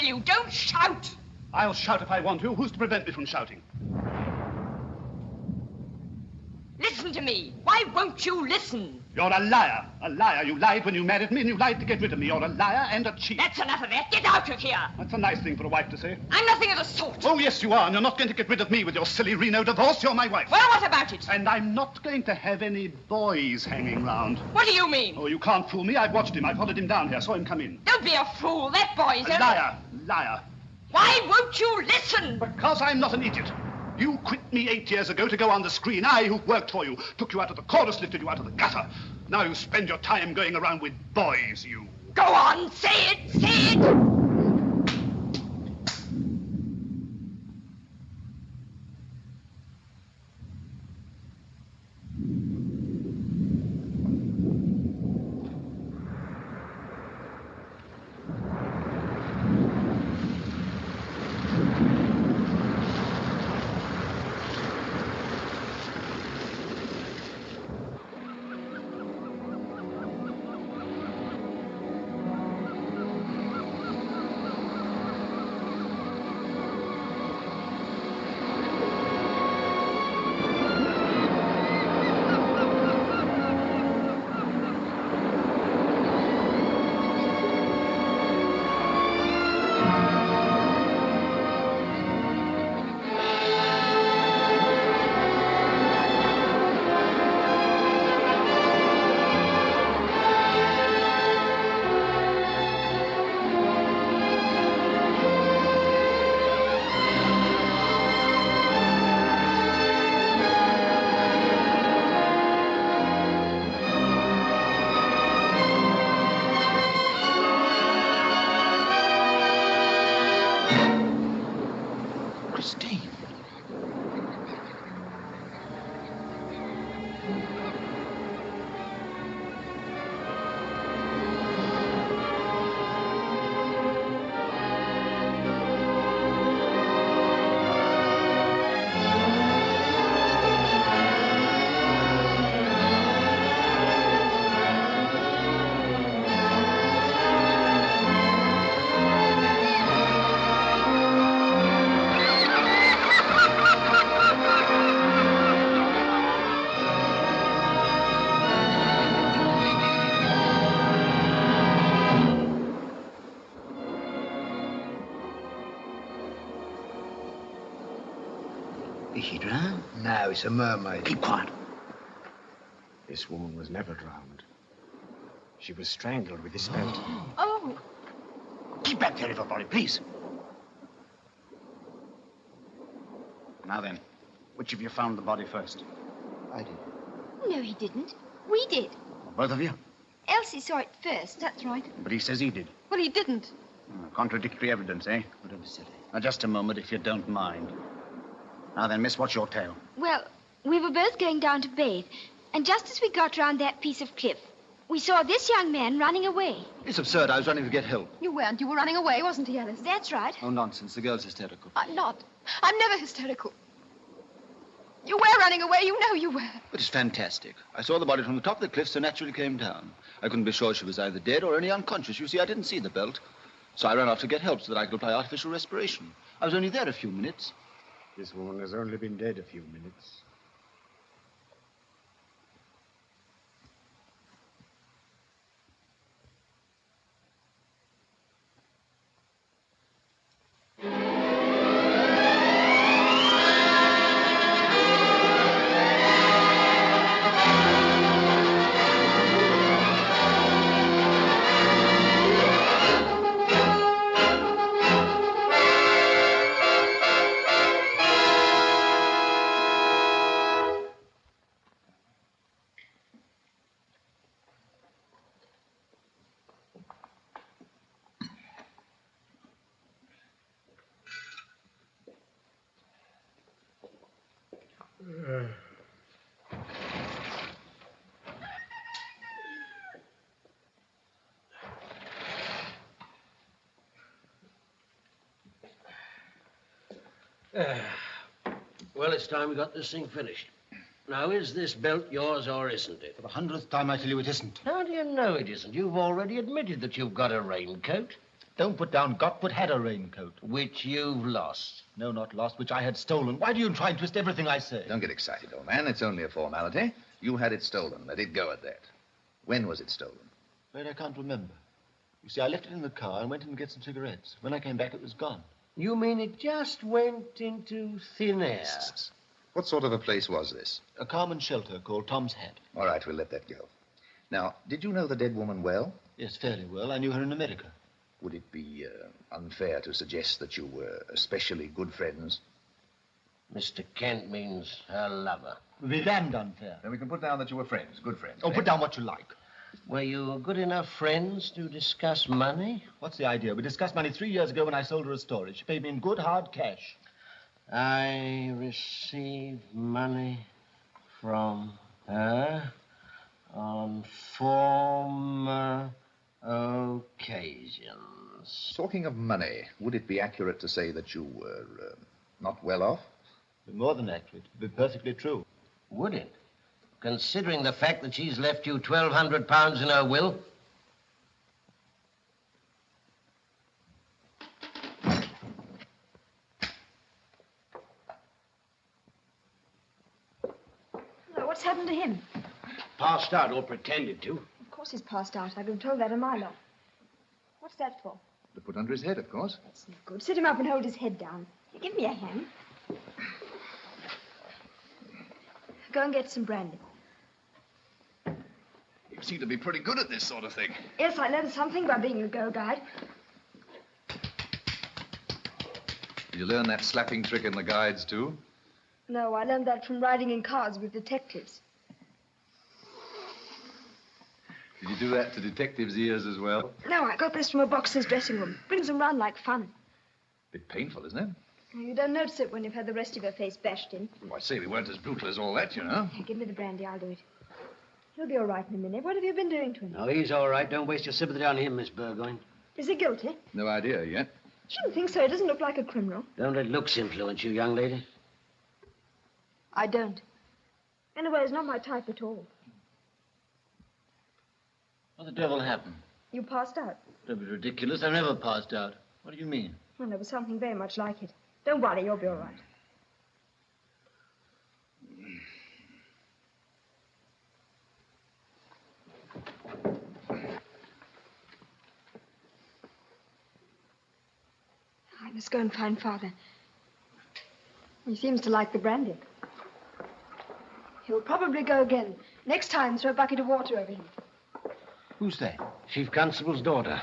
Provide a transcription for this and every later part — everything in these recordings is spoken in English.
tell you, don't shout. I'll shout if I want to. Who's to prevent me from shouting? Listen to me. Why won't you listen? You're a liar. A liar. You lied when you married me, and you lied to get rid of me. You're a liar and a cheat. That's enough of that. Get out of here. That's a nice thing for a wife to say. I'm nothing of the sort. Oh, yes, you are, and you're not going to get rid of me with your silly Reno divorce. You're my wife. Well, what about it? And I'm not going to have any boys hanging round. What do you mean? Oh, you can't fool me. I've watched him. I followed him down here. Saw him come in. Don't be a fool. That boy's A liar. Liar. Why won't you listen? Because I'm not an idiot. You quit me 8 years ago to go on the screen. I, who worked for you, took you out of the chorus, lifted you out of the gutter. Now you spend your time going around with boys, you. Go on, say it, say it. Is she drowned? No, it's a mermaid. Keep quiet. This woman was never drowned. She was strangled with this belt. Oh. Keep back there, everybody, please. Now then, which of you found the body first? I did. No, he didn't. We did. Both of you? Elsie saw it first, that's right. But he says he did. Well, he didn't. Contradictory evidence, eh? Whatever said it. Now, just a moment, if you don't mind. Now then, miss, what's your tale? Well, we were both going down to bathe, and just as we got round that piece of cliff, we saw this young man running away. It's absurd. I was running to get help. You weren't. You were running away, wasn't he, Alice? That's right. Oh, nonsense. The girl's hysterical. I'm not. I'm never hysterical. You were running away. You know you were. But it's fantastic. I saw the body from the top of the cliff, so naturally came down. I couldn't be sure she was either dead or only unconscious. You see, I didn't see the belt. So I ran off to get help so that I could apply artificial respiration. I was only there a few minutes. This woman has only been dead a few minutes. Well, it's time we got this thing finished. Now, is this belt yours or isn't it? For the 100th time, I tell you it isn't. How do you know it isn't? You've already admitted that you've got a raincoat. Don't put down got, but had a raincoat. Which you've lost. No, not lost, which I had stolen. Why do you try and twist everything I say? Don't get excited, old man. It's only a formality. You had it stolen. Let it go at that. When was it stolen? Afraid I can't remember. You see, I left it in the car and went in to get some cigarettes. When I came back, it was gone. You mean it just went into thin air? What sort of a place was this? A common shelter called Tom's Hat. All right, we'll let that go. Now, did you know the dead woman well? Yes, fairly well. I knew her in America. Would it be unfair to suggest that you were especially good friends? Mr. Kent means her lover. It would be damned unfair. Then we can put down that you were friends, good friends. Oh, put down what you like. Were you good enough friends to discuss money? What's the idea? We discussed money 3 years ago when I sold her a storage. She paid me in good, hard cash. I received money from her on former occasions. Talking of money, would it be accurate to say that you were not well off? More than accurate. It'd be perfectly true. Would it? Considering the fact that she's left you £1,200 in her will? Well, what's happened to him? Passed out or pretended to. Of course he's passed out. I've been told that a mile off. What's that for? To put under his head, of course. That's no good. Sit him up and hold his head down. Give me a hand. Go and get some brandy. You seem to be pretty good at this sort of thing. Yes, I learned something by being a girl guide. Did you learn that slapping trick in the guides, too? No, I learned that from riding in cars with detectives. Did you do that to detectives' ears as well? No, I got this from a boxer's dressing room. Brings them round like fun. Bit painful, isn't it? You don't notice it when you've had the rest of your face bashed in. Oh, I say, we weren't as brutal as all that, you know. Here, give me the brandy, I'll do it. He'll be all right in a minute. What have you been doing to him? No, he's all right. Don't waste your sympathy on him, Miss Burgoyne. Is he guilty? No idea yet. Shouldn't think so. He doesn't look like a criminal. Don't let looks influence you, young lady. I don't. Anyway, he's not my type at all. What the devil happened? You passed out. Don't be ridiculous. I never passed out. What do you mean? Well, there was something very much like it. Don't worry, you'll be all right. I must go and find Father. He seems to like the brandy. He'll probably go again. Next time, throw a bucket of water over him. Who's that? Chief Constable's daughter.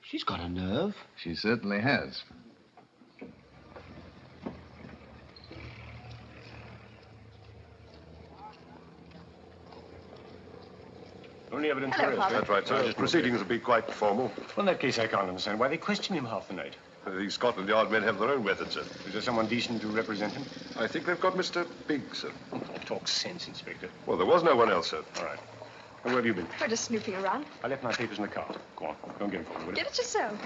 She's got a nerve. She certainly has. Only evidence Hello, there is. Father. That's right, sir. His proceedings will be quite formal. Well, in that case, I can't understand why they question him half the night. The Scotland Yard men have their own methods, sir. Is there someone decent to represent him? I think they've got Mr. Biggs, sir. Oh, talk sense, Inspector. Well, there was no one else, sir. All right. And where have you been? We're just snooping around. I left my papers in the car. Go on. Don't get it for me, will you? Get it yourself.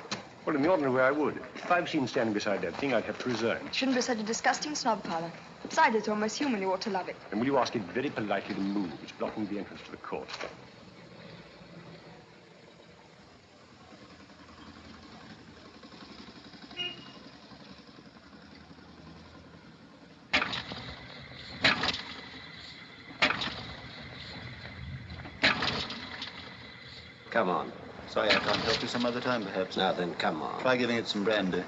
Well, in the ordinary way, I would. If I've seen standing beside that thing, I'd have to resign. Shouldn't be such a disgusting snob, Father. Besides, it's almost human. You ought to love it. And will you ask it very politely to move? It's blocking the entrance to the court. Come on. Sorry, I can't help you some other time, perhaps. Now then, come on. Try giving it some brandy.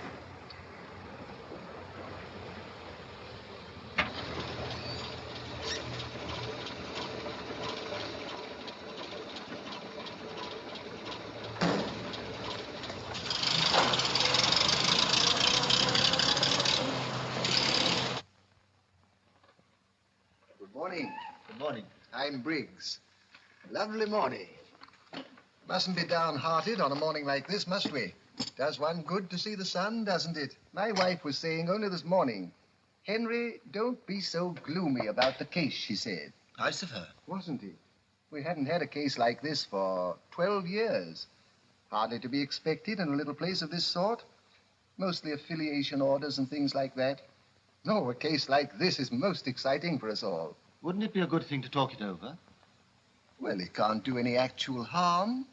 Good morning. Good morning. I'm Briggs. Lovely morning. Mustn't be downhearted on a morning like this, must we? Does one good to see the sun, doesn't it? My wife was saying only this morning, Henry, don't be so gloomy about the case, she said. Nice of her. Wasn't it? We hadn't had a case like this for 12 years. Hardly to be expected in a little place of this sort. Mostly affiliation orders and things like that. No, a case like this is most exciting for us all. Wouldn't it be a good thing to talk it over? Well, it can't do any actual harm.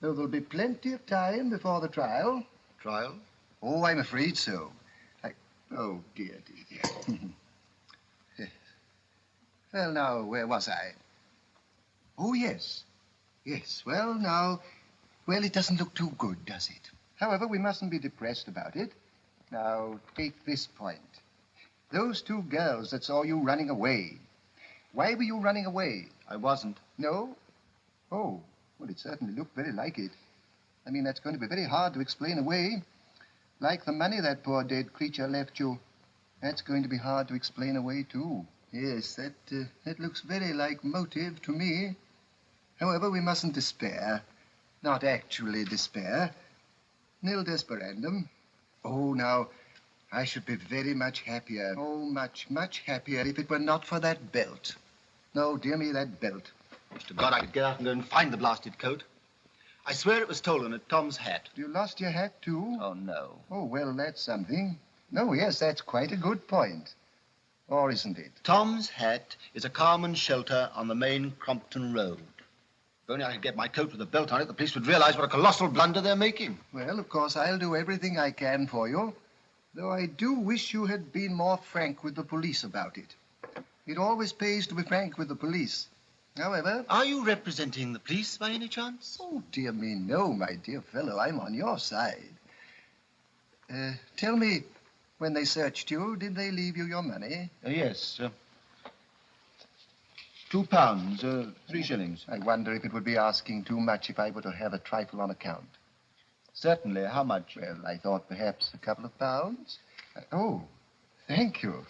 Though there'll be plenty of time before the trial. Trial? Oh, I'm afraid so. Oh, dear, dear, dear. Well, now, where was I? Oh, yes. Yes, well, now, well, it doesn't look too good, does it? However, we mustn't be depressed about it. Now, take this point. Those two girls that saw you running away. Why were you running away? I wasn't. No? Oh, well, it certainly looked very like it. I mean, that's going to be very hard to explain away. Like the money that poor dead creature left you. That's going to be hard to explain away, too. Yes, that looks very like motive to me. However, we mustn't despair. Not actually despair. Nil desperandum. Oh, now, I should be very much happier. Oh, much, much happier if it were not for that belt. No, dear me, that belt. Wish to God I could get out and go and find the blasted coat. I swear it was stolen at Tom's hat. You lost your hat, too? Oh, no. Oh, well, that's something. No, yes, that's quite a good point. Or isn't it? Tom's hat is a common shelter on the main Crompton Road. If only I could get my coat with a belt on it, the police would realize what a colossal blunder they're making. Well, of course, I'll do everything I can for you. Though I do wish you had been more frank with the police about it. It always pays to be frank with the police. However... Are you representing the police by any chance? Oh, dear me, no, my dear fellow. I'm on your side. Tell me, when they searched you, did they leave you your money? Yes. £2, 3 shillings. I wonder if it would be asking too much if I were to have a trifle on account. Certainly. How much? Well, I thought perhaps a couple of pounds. Oh, thank you.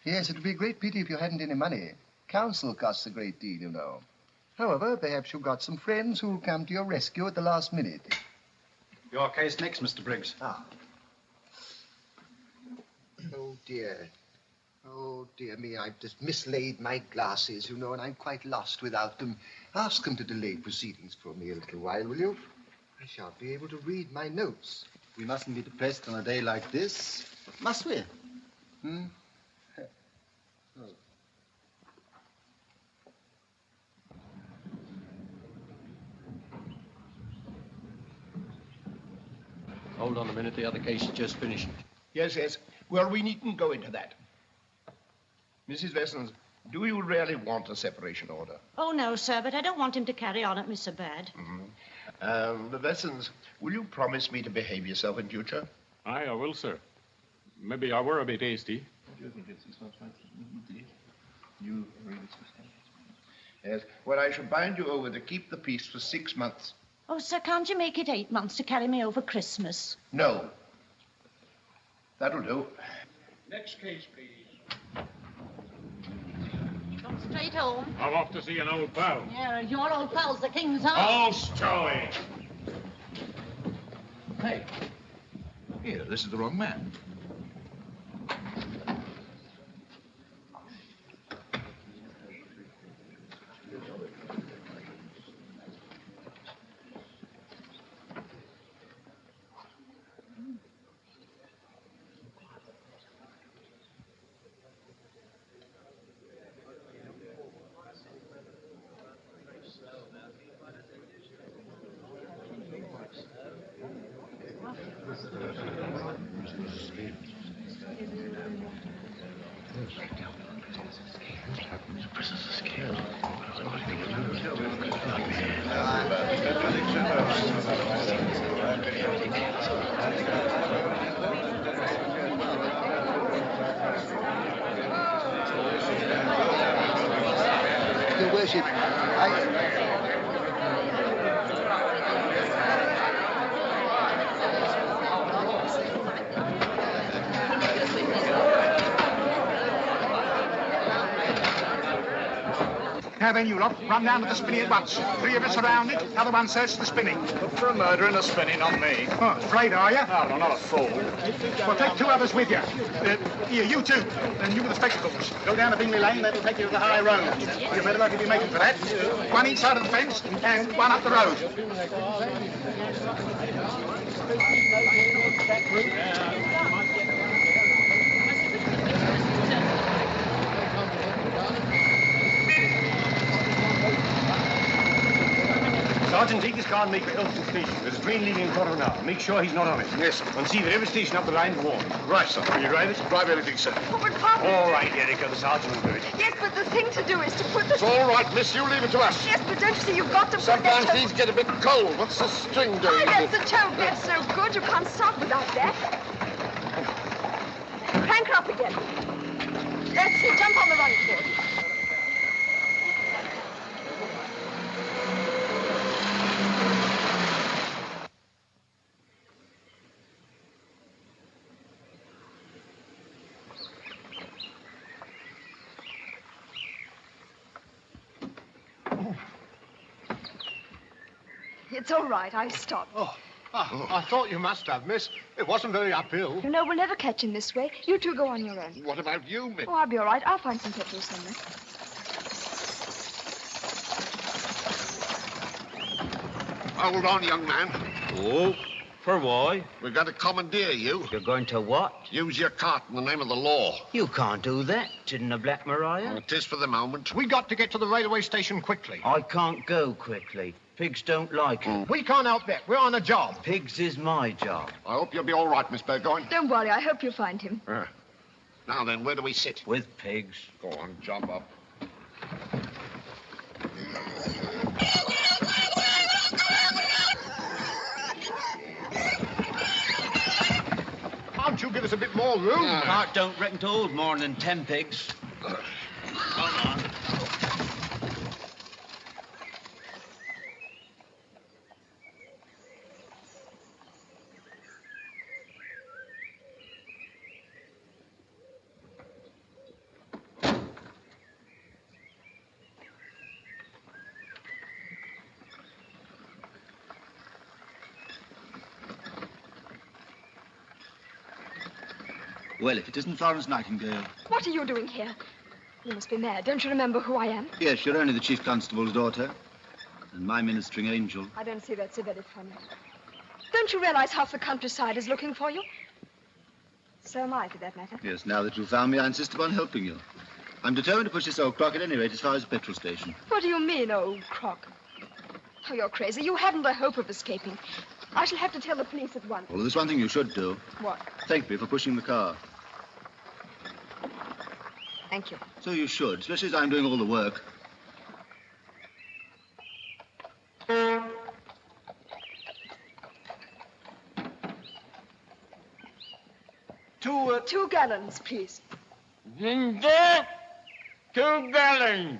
Yes, it would be a great pity if you hadn't any money. Counsel costs a great deal, you know. However, perhaps you've got some friends who'll come to your rescue at the last minute. Your case next, Mr. Briggs. Ah. Oh, dear. Oh, dear me, I've just mislaid my glasses, you know, and I'm quite lost without them. Ask them to delay proceedings for me a little while, will you? I shan't be able to read my notes. We mustn't be depressed on a day like this, must we? Hmm? Oh. Hold on a minute, the other case is just finished. Yes, yes. Well, we needn't go into that. Mrs. Vessons, do you really want a separation order? Oh, no, sir, but I don't want him to carry on at me so bad. The Vessons, will you promise me to behave yourself in future? Aye, I will, sir. Maybe I were a bit hasty. Yes. Well, I shall bind you over to keep the peace for 6 months. Oh, sir, can't you make it 8 months to carry me over Christmas? No. That'll do. Next case, please. Come straight home. I'm off to see an old pal. Yeah, your old pal's the king's house. Oh, Stowy! Hey, here, this is the wrong man. Your worship, Now then, you lot, run down to the spinney at once. 3 of us around it, the other one search the spinney. Look for a murder and a spinning on me. Oh, afraid, are you? No, I'm not a fool. Well, take 2 others with you. Here, you 2, and you with the spectacles. Go down to Bingley Lane, that'll take you to the high road. You better lucky be making for that. 1 each side of the fence, and 1 up the road. Sergeant, take this can't make the Elton station. There's a train leaving in a quarter of an hour. Make sure he's not on it. Yes, sir. And see that every station up the line is warm. Right, sir. Will you drive it? Drive anything, sir. Oh, but Papa... All right, Erica, the sergeant will do it. Yes, but the thing to do is to put the... It's all right, miss. You leave it to us. Yes, but don't you see, you've got to put Sometimes that... these get a bit cold. What's the string doing? Oh, yes, the toe gets so good you can't stop without that. Crank her up again. That's it. Jump on the running board. It's all right. I stopped. I thought you must have, miss. It wasn't very uphill. You know, we'll never catch him this way. You two go on your own. What about you, miss? Oh, I'll be all right. I'll find some petrol somewhere. Hold on, young man. Oh, for why? We've got to commandeer you. You're going to what? Use your cart in the name of the law. You can't do that, didn't the Black Maria? It is for the moment. We got to get to the railway station quickly. I can't go quickly. Pigs don't like it. We can't help that. We're on a job. Pigs is my job. I hope you'll be all right, Miss Burgoyne. Don't worry. I hope you'll find him. Now then, where do we sit? With pigs. Go on, jump up. Can't you give us a bit more room? Cart don't reckon to hold more than 10 pigs. Come on. Well, if it isn't Florence Nightingale. What are you doing here? You must be mad. Don't you remember who I am? Yes, you're only the chief constable's daughter. And my ministering angel. I don't see that's so very funny. Don't you realize half the countryside is looking for you? So am I, for that matter. Yes, now that you've found me, I insist upon helping you. I'm determined to push this old crock at any rate as far as the petrol station. What do you mean, old crock? Oh, you're crazy. You haven't a hope of escaping. I shall have to tell the police at once. Well, there's one thing you should do. What? Thank me for pushing the car. Thank you. So you should, especially as I'm doing all the work. Two gallons, please. Ginger, 2 gallons.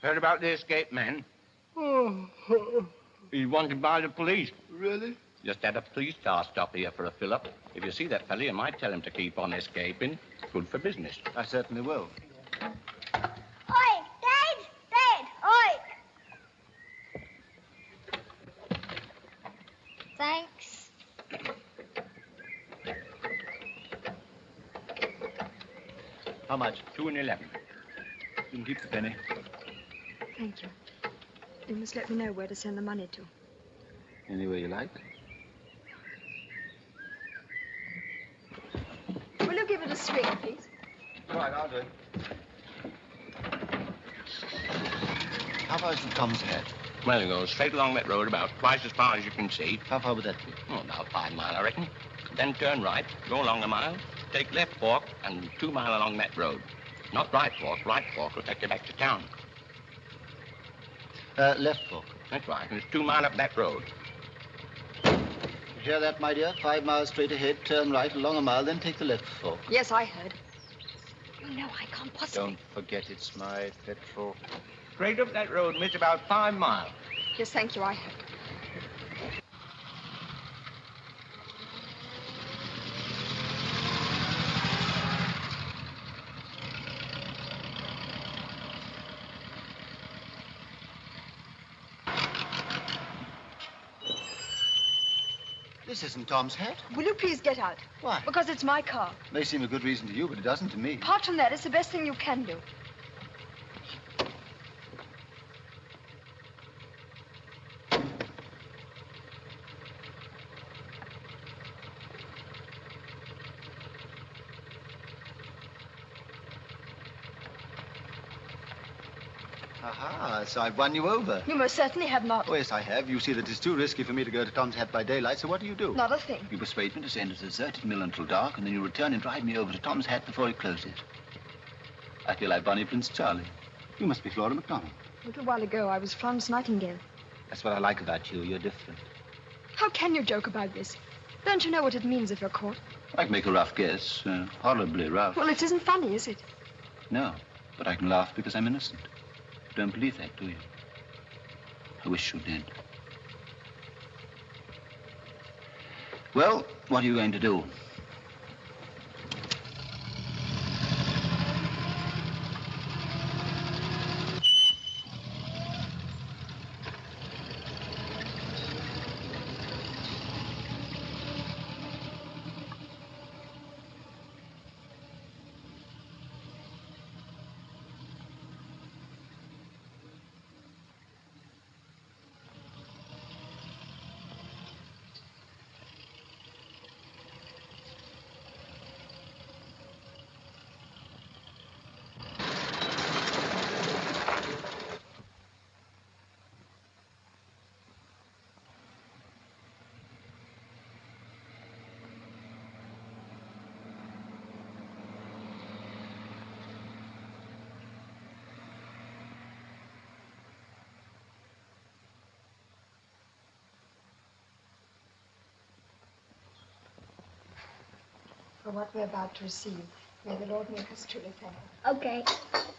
Heard about the escaped man? He's wanted by the police. Really? Just had a police car stop here for a fill-up. If you see that fella, you might tell him to keep on escaping. Good for business. I certainly will. Oi, Dad! Dad! Oi! Thanks. How much? 2 and 11. You can keep the penny. Thank you. You must let me know where to send the money to. Anywhere you like. Will you give it a swing, please? Right, I'll do it. How far is from Tom's Head? Well, you go straight along that road about twice as far as you can see. How far would that be? Oh, about 5 miles, I reckon. Then turn right, go along a mile, take left fork, and 2 miles along that road. Not right fork. Right fork will take you back to town. Left fork. That's right. And it's 2 miles up that road. You hear that, my dear? 5 miles straight ahead, turn right along a mile, then take the left fork. Yes, I heard. You know I can't possibly... Don't forget it's my petrol. Straight up that road, miss, about 5 miles. Yes, thank you, I heard. This isn't Tom's hat. Will you please get out? Why? Because it's my car. May seem a good reason to you, but it doesn't to me. Apart from that, it's the best thing you can do. Aha, so I've won you over. You most certainly have not. Oh, yes, I have. You see that it's too risky for me to go to Tom's Hat by daylight, so what do? Not a thing. You persuade me to stay in a deserted mill until dark, and then you return and drive me over to Tom's Hat before he closes. I feel like Bonnie Prince Charlie. You must be Flora MacDonald. A little while ago, I was Florence Nightingale. That's what I like about you. You're different. How can you joke about this? Don't you know what it means if you're caught? I can make a rough guess. Horribly rough. Well, it isn't funny, is it? No, but I can laugh because I'm innocent. You don't believe that, do you? I wish you did. Well, what are you going to do? For what we're about to receive, may the Lord make us truly thankful. Okay.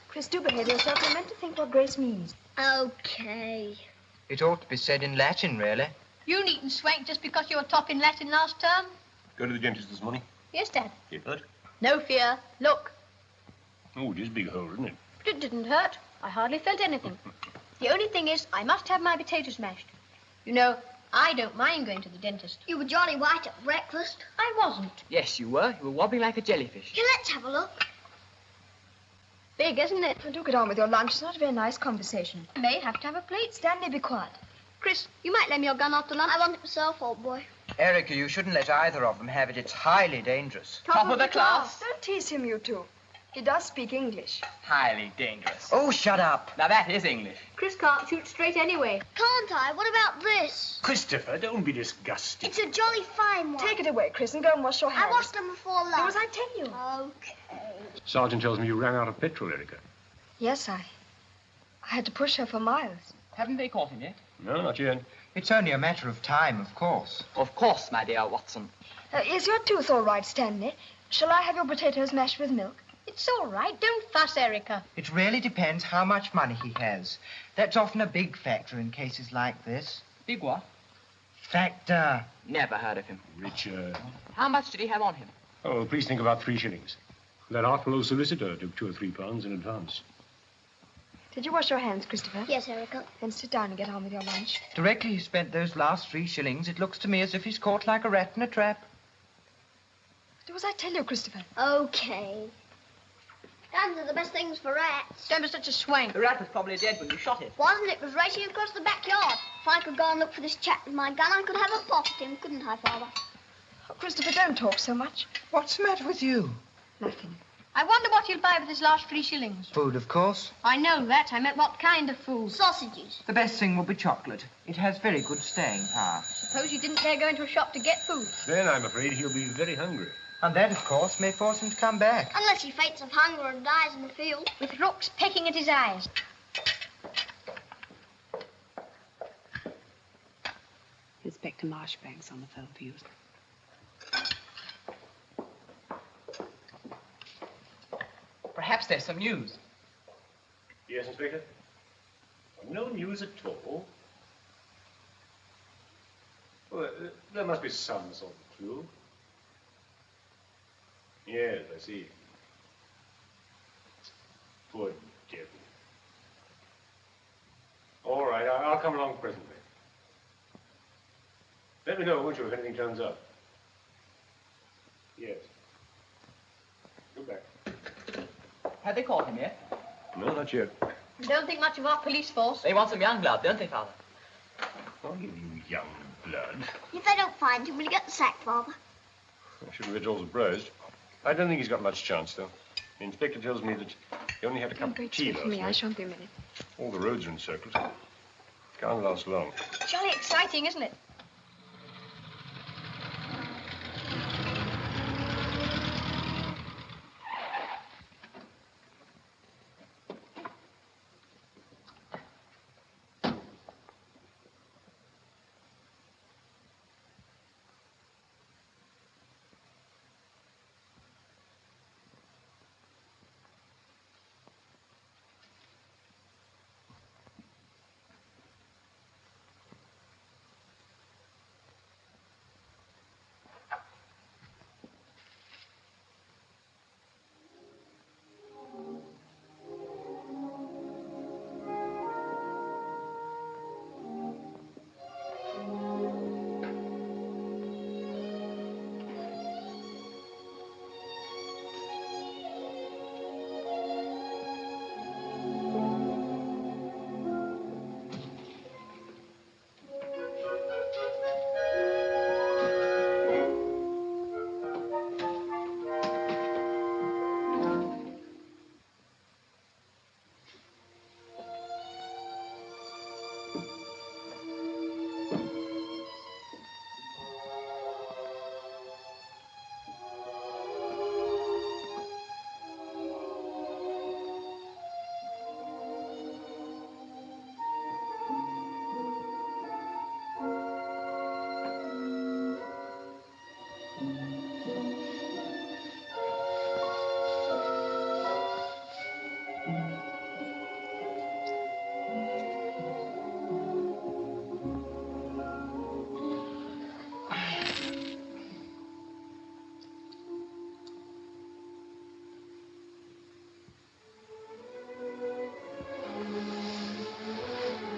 Chris, do behave yourself. You're meant to think what grace means. Okay. It ought to be said in Latin, really. You needn't swank just because you were top in Latin last term. Go to the dentist this morning? Yes, Dad. It hurt? No fear. Look. Oh, it is a big hole, isn't it? But it didn't hurt. I hardly felt anything. The only thing is, I must have my potatoes mashed. You know, I don't mind going to the dentist. You were jolly white at breakfast. I wasn't. Yes, you were. You were wobbling like a jellyfish. Here, let's have a look. Big, isn't it? Well, do get on with your lunch. It's not a very nice conversation. I may have to have a plate. Stanley, be quiet. Chris, you might lend me your gun after lunch. I want it myself, old boy. Erica, you shouldn't let either of them have it. It's highly dangerous. Top of the class. Don't tease him, you two. He does speak English. Highly dangerous. Oh, shut up. Now, that is English. Chris can't shoot straight anyway. Can't I? What about this? Christopher, don't be disgusted. It's a jolly fine one. Take it away, Chris, and go and wash your hands. I washed them before lunch. Do as I tell you. Okay. Sergeant tells me you ran out of petrol, Erica. Yes, I had to push her for miles. Haven't they caught him yet? No, not yet. It's only a matter of time, of course. Of course, my dear Watson. Is your tooth all right, Stanley? Shall I have your potatoes mashed with milk? It's all right. Don't fuss, Erica. It really depends how much money he has. That's often a big factor in cases like this. Big what? Factor. Never heard of him. Richard. How much did he have on him? Oh, please think about 3 shillings. That artful old solicitor took £2 or £3 in advance. Did you wash your hands, Christopher? Yes, Erica. Then sit down and get on with your lunch. Directly he spent those last 3 shillings, it looks to me as if he's caught like a rat in a trap. Do as I tell you, Christopher. Okay. Guns are the best things for rats. Don't be such a swank. The rat was probably dead when you shot it. Wasn't it? It was racing across the backyard. If I could go and look for this chap with my gun, I could have a pop at him, couldn't I, Father? Oh, Christopher, don't talk so much. What's the matter with you? Nothing. I wonder what he'll buy with his last 3 shillings. Food, of course. I know that. I meant what kind of food. Sausages. The best thing will be chocolate. It has very good staying power. Suppose you didn't dare go into a shop to get food. Then I'm afraid he'll be very hungry. And that, of course, may force him to come back. Unless he faints of hunger and dies in the field. With rooks pecking at his eyes. Inspector Marshbanks on the phone for you. Perhaps there's some news. Yes, Inspector? No news at all. Well, there must be some sort of clue. Yes, I see. Poor devil. All right, I'll come along presently. Let me know, won't you, if anything turns up? Yes. Goodbye. Have they caught him yet? No, not yet. You don't think much of our police force. They want some young blood, don't they, Father? I'll give you young blood. If they don't find him, will he get the sack, Father? I shouldn't be at all surprised. I don't think he's got much chance, though. The inspector tells me that you only had a cup of tea last for me. night. I shan't be a minute. All the roads are encircled. Can't last long. Jolly exciting, isn't it?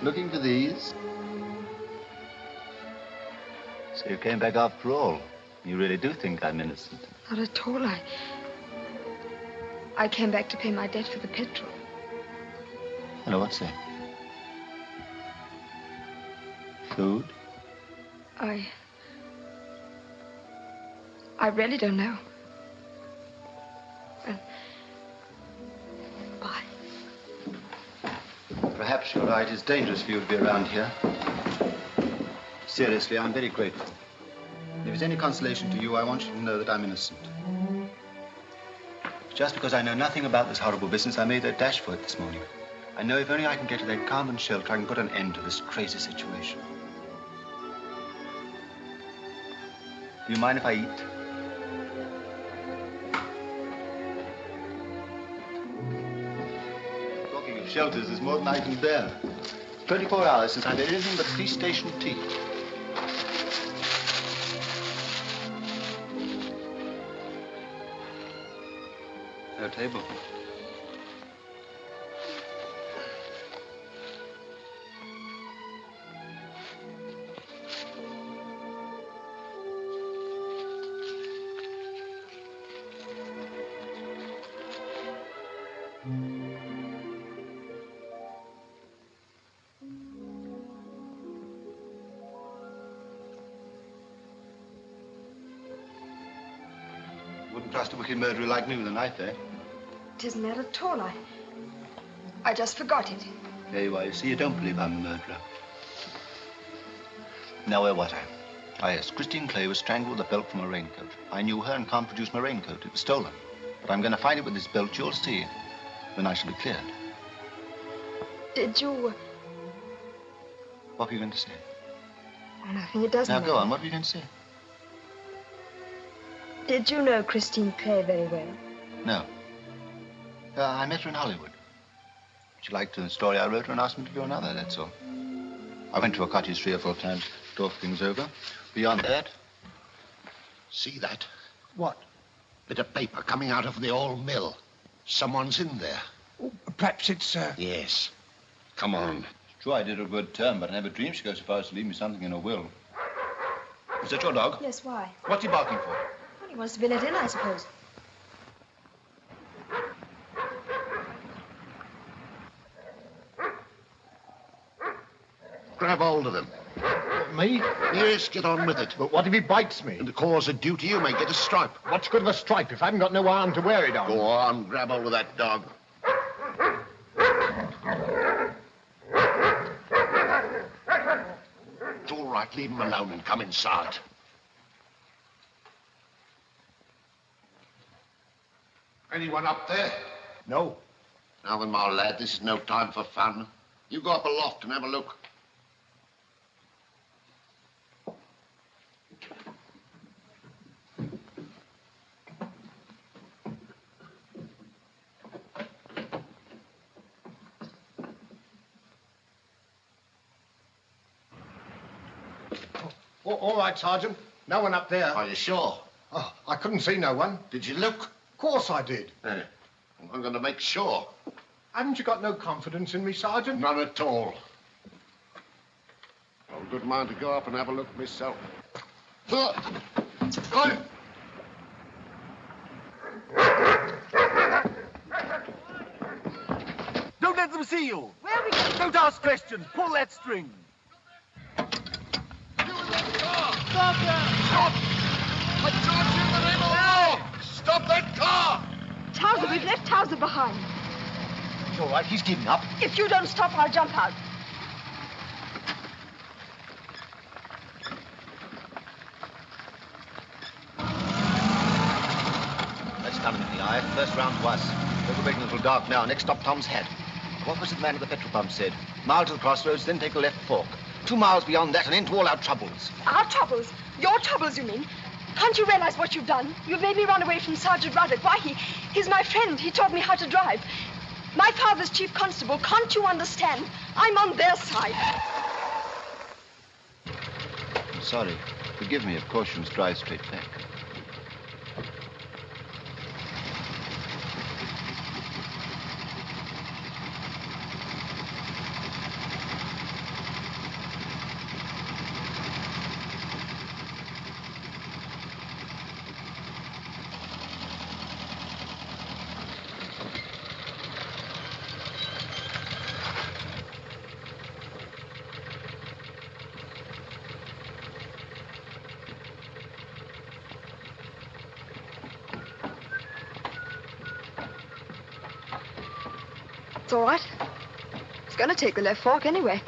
Looking for these? So you came back after all. You really do think I'm innocent. Not at all. I came back to pay my debt for the petrol. Hello, what's that? Food? I really don't know. Well, bye. Perhaps you're right. It's dangerous for you to be around here. Seriously, I'm very grateful. If it's any consolation to you, I want you to know that I'm innocent. Just because I know nothing about this horrible business, I made that dash for it this morning. I know if only I can get to that calm and shelter, I can put an end to this crazy situation. Do you mind if I eat? Talking of shelters is more than I can bear. 24 hours since I've had anything but police station tea. No table. Wouldn't trust a wicked murderer like me with a knife, eh? It isn't that at all. I just forgot it. There you are. You see, you don't believe I'm a murderer. Now, where was I? Ah, yes. Christine Clay was strangled with a belt from a raincoat. I knew her and can't produce my raincoat. It was stolen. But I'm going to find it with this belt. You'll see. Then I shall be cleared. Did you... What were you going to say? Oh, nothing. It doesn't Now, matter. go on. What were you going to say? Did you know Christine Clay very well? No. I met her in Hollywood. She liked the story I wrote her and asked me to do another, that's all. I went to her cottage 3 or 4 times to talk things over. Beyond that... See that? What? Bit of paper coming out of the old mill. Someone's in there. Oh, perhaps it's, Yes. Come on. It's true I did her a good turn, but I never dreamed she'd go so far as to leave me something in her will. Is that your dog? Yes, why? What's he barking for? Well, he wants to be let in, I suppose. Grab hold of him. Me? Yes, get on with it. But what if he bites me? In the cause of duty, you may get a stripe. What's good of a stripe if I haven't got no arm to wear it on? Go on, grab hold of that dog. It's all right, leave him alone and come inside. Anyone up there? No. Now then, my lad, this is no time for fun. You go up aloft and have a look. Oh, all right, Sergeant. No one up there. Are you sure? Oh, I couldn't see no one. Did you look? Of course I did. I'm going to make sure. Haven't you got no confidence in me, Sergeant? None at all. I've a good mind to go up and have a look myself. Go on. Don't let them see you. Where are we going? Don't ask questions. Pull that string. Stop that! Stop! I charge you in the name of the law! Stop that car! Towser, we've left Towser behind. It's all right, he's giving up. If you don't stop, I'll jump out. Let's gun him in the eye. First round to us. We're breaking a little dark now. Next stop, Tom's Head. What was it the man at the petrol pump said? Mile to the crossroads, then take a left fork. 2 miles beyond that and into all our troubles. Our troubles? Your troubles, you mean? Can't you realize what you've done? You've made me run away from Sergeant Ruddock. Why, he's my friend. He taught me how to drive. My father's chief constable. Can't you understand? I'm on their side. Sorry. Forgive me if cautions drive straight back. It's all right. It's going to take the left fork anyway.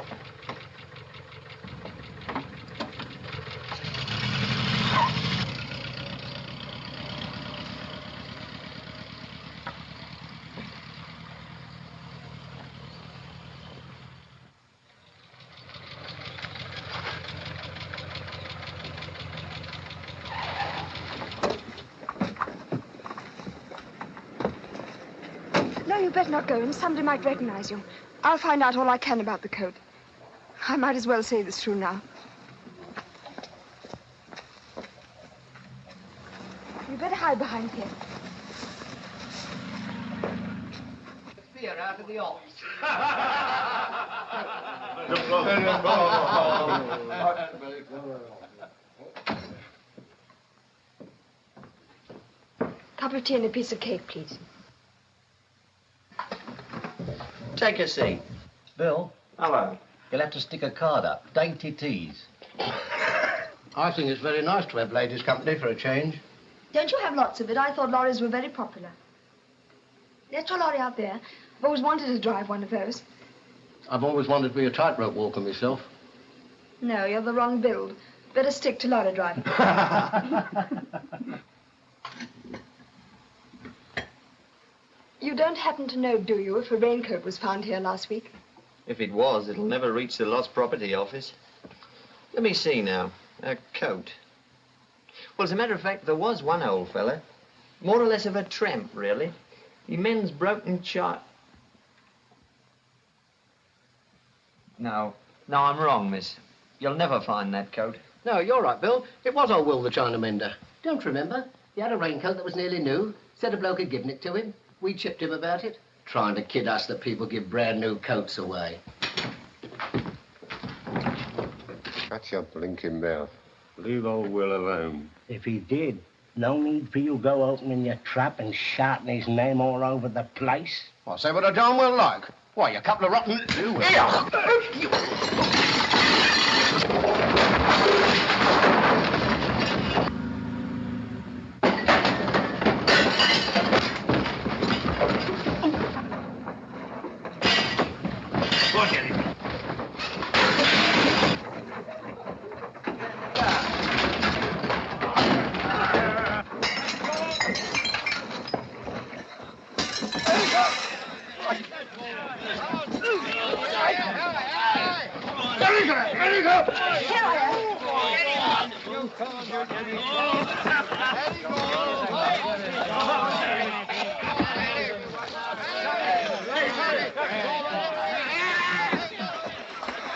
No, you better not go in. Somebody might recognize you. I'll find out all I can about the coat. I might as well say this through now. You better hide behind here. Fear out of the office. Cup of tea and a piece of cake, please. Take a seat. Bill. Hello. You'll have to stick a card up. Dainty teas. I think it's very nice to have ladies' company for a change. Don't you have lots of it? I thought lorries were very popular. There's your lorry out there. I've always wanted to drive one of those. I've always wanted to be a tightrope walker myself. No, you're the wrong build. Better stick to lorry driving. You don't happen to know, do you, if a raincoat was found here last week? If it was, it'll never reach the lost property office. Let me see now. A coat. Well, as a matter of fact, there was one old fella. More or less of a tramp, really. He mends broken chart. No, I'm wrong, miss. You'll never find that coat. No, you're right, Bill. It was old Will the China mender. Don't you remember? He had a raincoat that was nearly new. Said a bloke had given it to him. We chipped him about it. Trying to kid us that people give brand new coats away. Shut your blinking mouth. Leave old Will alone. If he did, no need for you go opening your trap and shouting his name all over the place. I'll say what I darn well like. Why, you couple of rotten... Here! I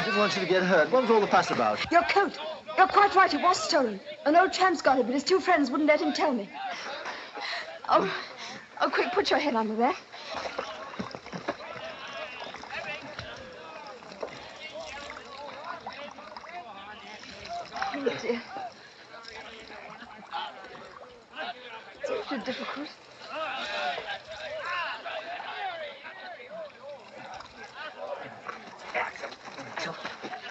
didn't want you to get hurt. What was all the fuss about? Your coat. You're quite right, it was stolen. An old tramp's got it, but his two friends wouldn't let him tell me. Oh, quick, put your head under there. Oh, dear. It's awfully difficult.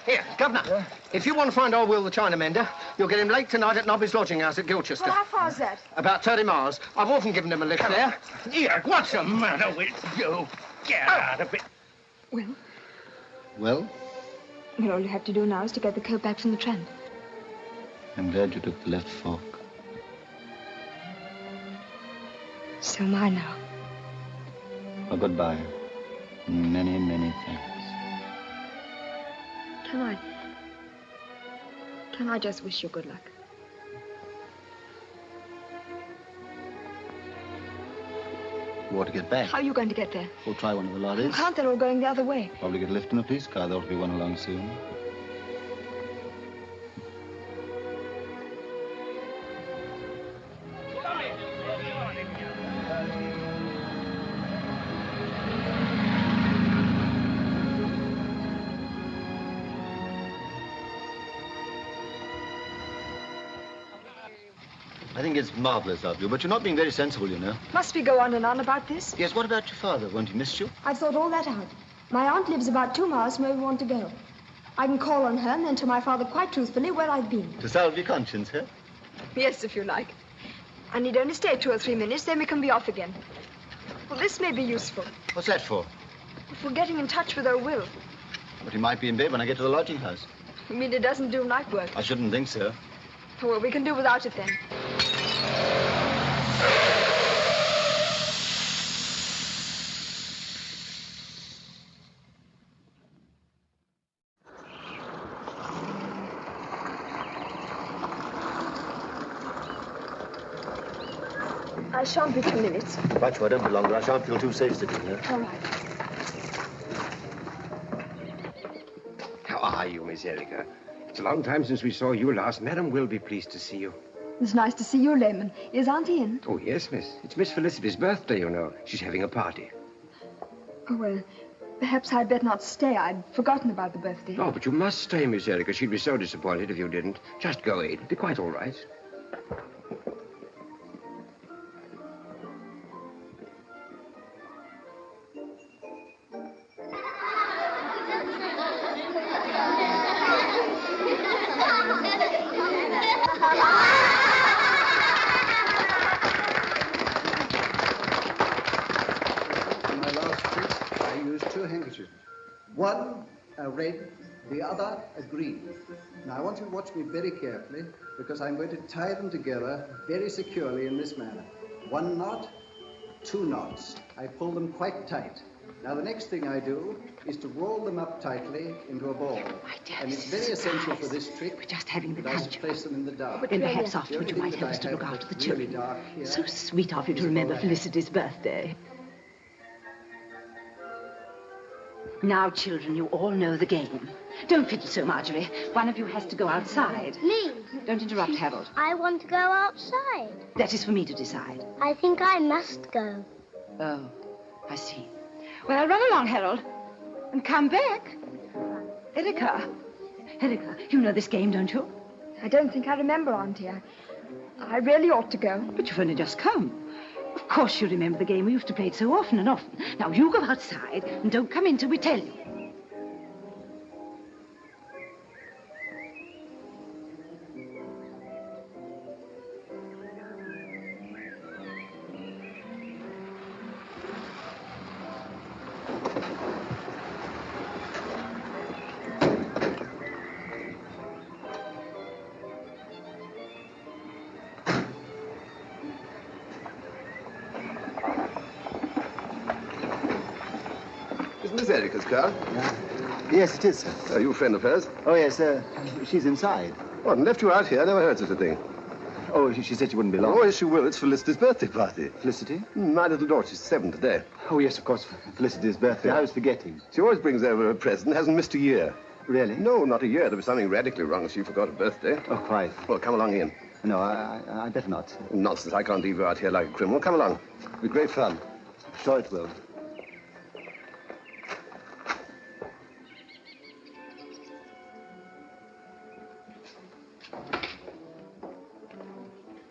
Here, Governor, if you want to find old Will the Chinaman, you'll get him late tonight at Nobby's lodging house at Gilchester. Well, how far is that? About 30 miles. I've often given him a lift there. Here, what's the matter with you? Get out of it. Well? Well, All you have to do now is to get the coat back from the tramp. I'm glad you took the left fork. So am I now. Well, goodbye. Many, many thanks. Can I just wish you good luck? You ought to get back. How are you going to get there? We'll try one of the You lorries. can't, they're all going the other way. Probably get a lift in a police car. There ought to be one along soon. I think it's marvelous of you, but you're not being very sensible, you know. Must we go on and on about this? Yes, what about your father? Won't he miss you? I've thought all that out. My aunt lives about 2 miles from where we want to go. I can call on her and then tell my father quite truthfully where I've been. To salve your conscience, huh? Yes, if you like. I need only stay 2 or 3 minutes, then we can be off again. Well, this may be useful. What's that for? For getting in touch with old Will. But he might be in bed when I get to the lodging house. You mean it doesn't do night work? I shouldn't think so. Oh, well, we can do without it then. I shan't be 2 minutes. Right, so I don't be longer. I shan't feel too safe sitting here. All right. How are you, Miss Erica? It's a long time since we saw you last. Madam will be pleased to see you. It's nice to see you, Lehman. Is Auntie in? Oh, yes, miss. It's Miss Felicity's birthday, you know. She's having a party. Oh, well, perhaps I'd better not stay. I'd forgotten about the birthday. Oh, but you must stay, Miss Erica. She'd be so disappointed if you didn't. Just go, Aid. It'll be quite all right. My last trick, I used 2 handkerchiefs. One a red, the other a green. Now I want you to watch me very carefully because I'm going to tie them together very securely in this manner. 1 knot, 2 knots. I pull them quite tight. Now the next thing I do is to roll them up tightly into a ball. And it's very essential for this trick. We're just having the that I place them in the dark. Then perhaps afterward you might help us to look after the children. So sweet of you to remember Felicity's birthday. Now, children, you all know the game. Don't fidget so, Marjorie. One of you has to go outside. Me? Don't interrupt, Harold. I want to go outside. That is for me to decide. I think I must go. Oh, I see. Well, run along, Harold, and come back. Erica, you know this game, don't you? I don't think I remember, Auntie. I really ought to go. But you've only just come. Of course you remember the game. We used to play it so often and often. Now, you go outside and don't come in till we tell you. Is Miss Erica's car? Yes, it is, sir. Are you a friend of hers? Oh, yes, she's inside. What, and left you out here? I never heard such a thing. Oh, she said she wouldn't be long. Oh, yes, she will. It's Felicity's birthday party. Felicity? My little daughter, she's 7 today. Oh, yes, of course. Felicity's birthday. I was forgetting. She always brings over a present, hasn't missed a year. Really? No, not a year. There was something radically wrong if she forgot her birthday. Oh, quite. Well, come along in. No, I better not. Nonsense. I can't leave you out here like a criminal. Come along. It'll be great fun. Sure it will.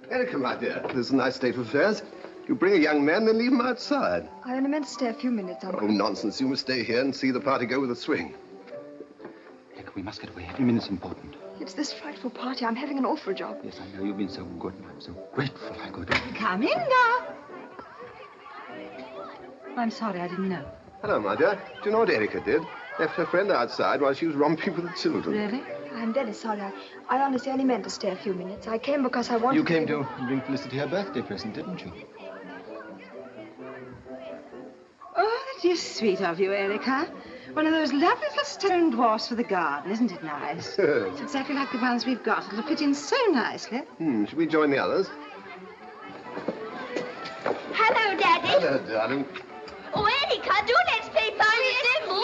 Erica, my dear, this is a nice state of affairs. You bring a young man, then leave him outside. I only meant to stay a few minutes, Uncle. Oh, nonsense. You must stay here and see the party go with a swing. Look, we must get away. Every minute's important. It's this frightful party. I'm having an awful job. Yes, I know. You've been so good, and I'm so grateful I could. Come in now. I'm sorry, I didn't know. Hello, my dear. Do you know what Erica did? Left her friend outside while she was romping with the children. Really? I'm very sorry. I honestly only meant to stay a few minutes. I came because I wanted You came to bring Felicity her birthday present, didn't you? Oh, that is sweet of you, Erica. One of those lovely little stone dwarfs for the garden, isn't it nice? It's exactly like the ones we've got. It'll fit in so nicely. Should we join the others? Hello, Daddy. Hello, darling. Oh, Erica, do let's play find the symbol.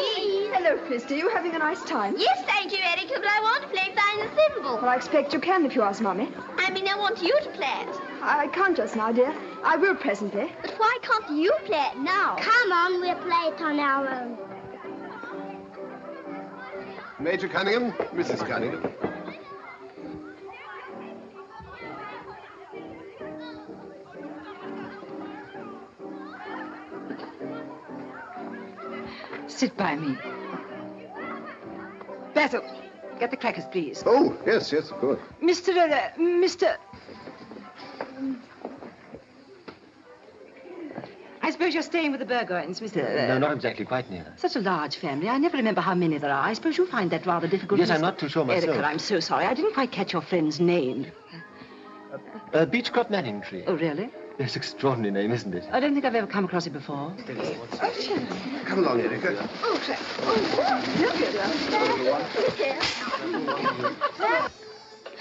Hello, Christy. Are you having a nice time? Yes, thank you, Erica, but I want to play find the symbol. Well, I expect you can if you ask Mummy. I mean, I want you to play it. I can't just now, dear. I will presently. But why can't you play it now? Come on, we'll play it on our own. Major Cunningham, Mrs. Cunningham. Sit by me. Basil, get the crackers, please. Oh, yes, of course. Mr. I suppose you're staying with the Burgoynes, Mr. No, not exactly. Quite near. Such a large family. I never remember how many there are. I suppose you find that rather difficult. Yes, I'm not too sure myself. Erica, I'm so sorry. I didn't quite catch your friend's name. Beechcrop Manningtree. Oh, really? Yes, extraordinary name, isn't it? I don't think I've ever come across it before. Come along, Erica. Let's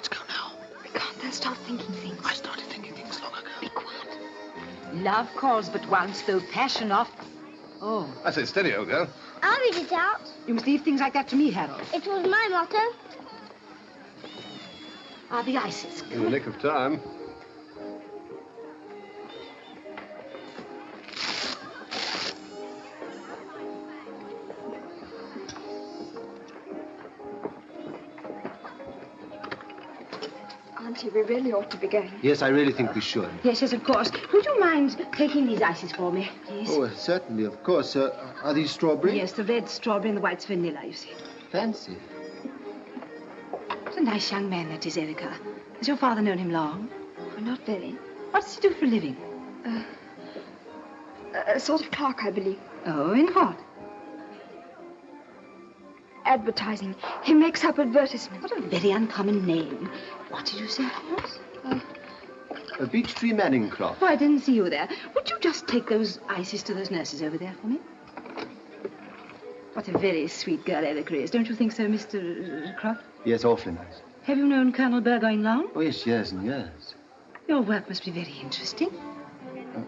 go now. We can't. They'll start thinking things. I started thinking things long ago. Be quiet. Love calls but once, though passion oft. Oh. I say, steady, old girl. I'll read it out. You must leave things like that to me, Harold. It was my motto. Ah, the ices. In the nick of time. Auntie, we really ought to be going. Yes, I really think we should. Yes, of course. Would you mind taking these ices for me, please? Oh, certainly, of course. Are these strawberry? Yes, the red strawberry and the white's vanilla, you see. Fancy. What a nice young man that is, Erica. Has your father known him long? Well, not very. What does he do for a living? A sort of clerk, I believe. Oh, in what? Advertising. He makes up advertisements. What a very uncommon name. What did you say it was? A Beechtree Manningcroft. Oh, I didn't see you there. Would you just take those ices to those nurses over there for me? What a very sweet girl Erica is. Don't you think so, Mr. Croft? Yes, awfully nice. Have you known Colonel Burgoyne long? Oh, yes, years and years. Your work must be very interesting.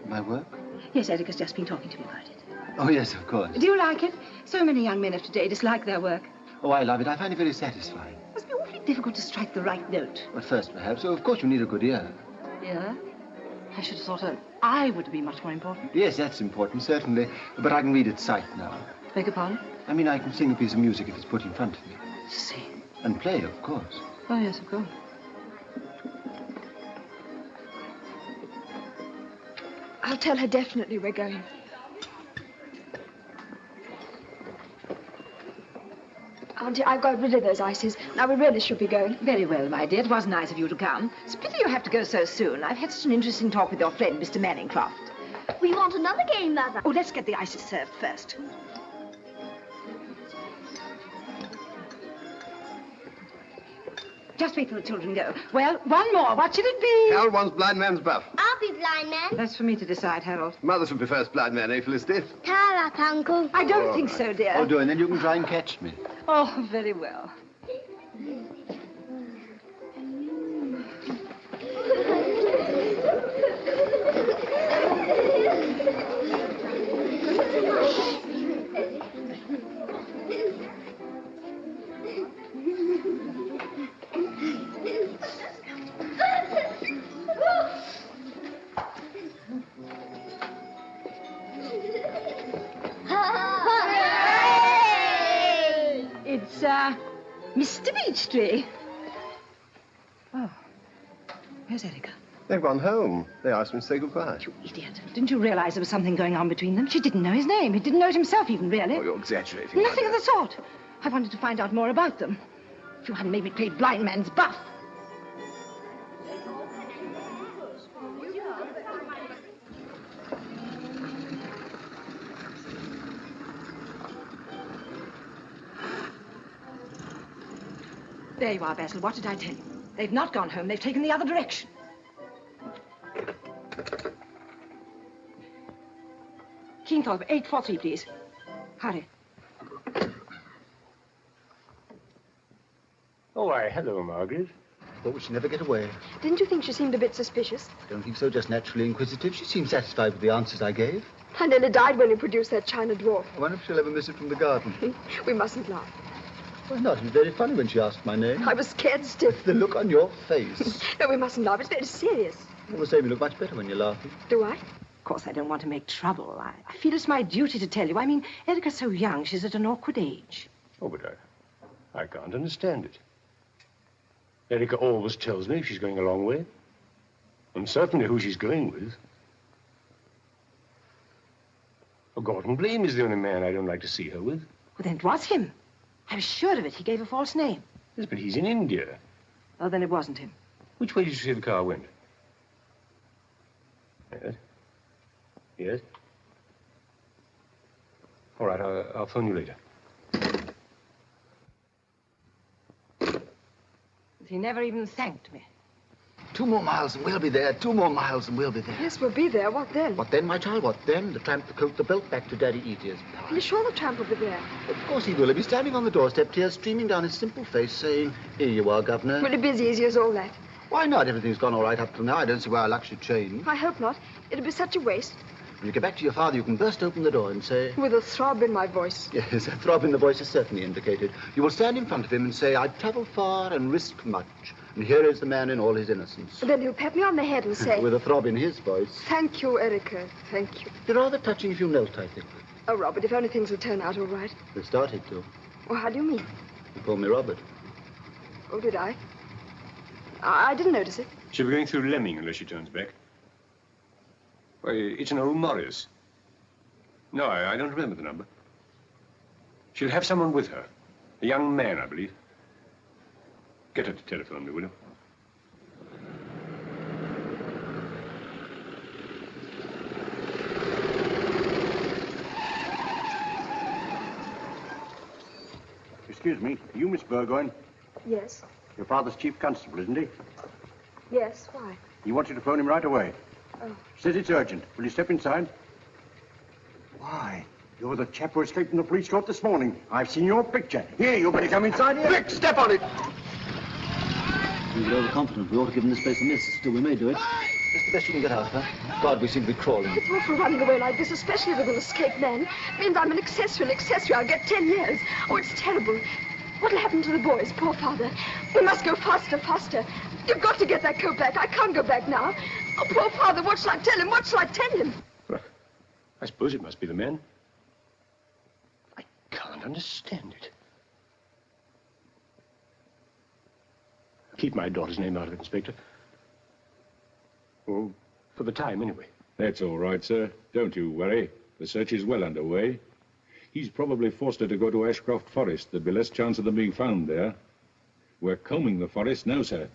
My work? Yes, Erica's just been talking to me about it. Oh, yes, of course. Do you like it? So many young men of today dislike their work. Oh, I love it. I find it very satisfying. It must be awfully difficult to strike the right note. At first, perhaps. Oh, of course, you need a good ear. Yeah? I should have thought an eye would be much more important. Yes, that's important, certainly. But I can read at sight now. Beg your pardon? I mean, I can sing a piece of music if it's put in front of me. Sing? And play, of course. Oh, yes, of course. I'll tell her definitely we're going. Auntie, I've got rid of those ices. Now, we really should be going. Very well, my dear. It was nice of you to come. It's a pity you have to go so soon. I've had such an interesting talk with your friend, Mr. Manningcroft. We want another game, Mother. Oh, let's get the ices served first. Just wait till the children go. Well, one more. What should it be? Harold wants blind man's buff. I'll be blind man. That's for me to decide, Harold. Mother should be first blind man, eh, Felicity? Tie up, Uncle. I don't think so, dear. Oh, do, and then you can try and catch me. Oh, very well. Mr. Beechtree. Oh. Where's Erica? They've gone home. They asked me to say goodbye. You idiot. Didn't you realize there was something going on between them? She didn't know his name. He didn't know it himself even, really. Oh, you're exaggerating. Nothing of the sort. I wanted to find out more about them. If you hadn't made me play blind man's buff. There you are, Basil. What did I tell you? They've not gone home. They've taken the other direction. Keenthorpe, 843, please. Hurry. Oh, why, hello, Margaret. Thought she'd never get away. Didn't you think she seemed a bit suspicious? I don't think so, just naturally inquisitive. She seemed satisfied with the answers I gave. I nearly died when you produced that china dwarf. I wonder if she'll ever miss it from the garden. We mustn't laugh. Why not? It was very funny when she asked my name. I was scared stiff. The look on your face. No, we mustn't laugh. It's very serious. All the same, you look much better when you're laughing. Do I? Of course, I don't want to make trouble. I feel it's my duty to tell you. I mean, Erica's so young. She's at an awkward age. Oh, but I can't understand it. Erica always tells me she's going a long way. And certainly who she's going with. Oh, Gordon Blame is the only man I don't like to see her with. Well, then it was him. I was sure of it. He gave a false name. Yes, but he's in India. Oh, then it wasn't him. Which way did you say the car went? Yes? Yes? All right, I'll phone you later. He never even thanked me. 2 more miles and we'll be there. 2 more miles and we'll be there. Yes, we'll be there. What then? What then, my child? What then? The tramp, the coat, the belt, back to Daddy Edie's. Are you sure the tramp will be there? Of course he will. He'll be standing on the doorstep, tears streaming down his simple face, saying, "Here you are, Governor." Will it be as easy as all that? Why not? Everything's gone all right up till now. I don't see why our luck should change. I hope not. It'll be such a waste. When you get back to your father, you can burst open the door and say... With a throb in my voice. Yes, a throb in the voice is certainly indicated. You will stand in front of him and say, "I've travelled far and risked much. And here is the man in all his innocence." Then he'll pat me on the head and say... With a throb in his voice. "Thank you, Erica. Thank you." You're rather touching if you knelt, I think. Oh, Robert, if only things will turn out all right. They started to. Well, how do you mean? You called me Robert. Oh, did I? I didn't notice it. She'll be going through Lemming unless she turns back. Why, it's an old Morris. No, I don't remember the number. She'll have someone with her. A young man, I believe. Get her to telephone me, will you? Excuse me, are you Miss Burgoyne? Yes. Your father's chief constable, isn't he? Yes, why? He wants you to phone him right away. Oh. Says it's urgent. Will you step inside? Why, you're the chap who escaped from the police court this morning. I've seen your picture. Here, you better come inside here. Quick, step on it! You're overconfident. We ought to give him this place a miss. Still, we may do it. That's the best you can get out of her. God, we seem to be crawling. It's awful running away like this, especially with an escaped man. It means I'm an accessory. I'll get 10 years. Oh, it's terrible. What'll happen to the boys? Poor father. We must go faster, faster. You've got to get that coat back. I can't go back now. Oh, poor father, what shall I tell him? What shall I tell him? Well, I suppose it must be the man. I can't understand it. Keep my daughter's name out of it, Inspector. Well, for the time, anyway. That's all right, sir. Don't you worry. The search is well underway. He's probably forced her to go to Ashcroft Forest. There'd be less chance of them being found there. We're combing the forest now, sir.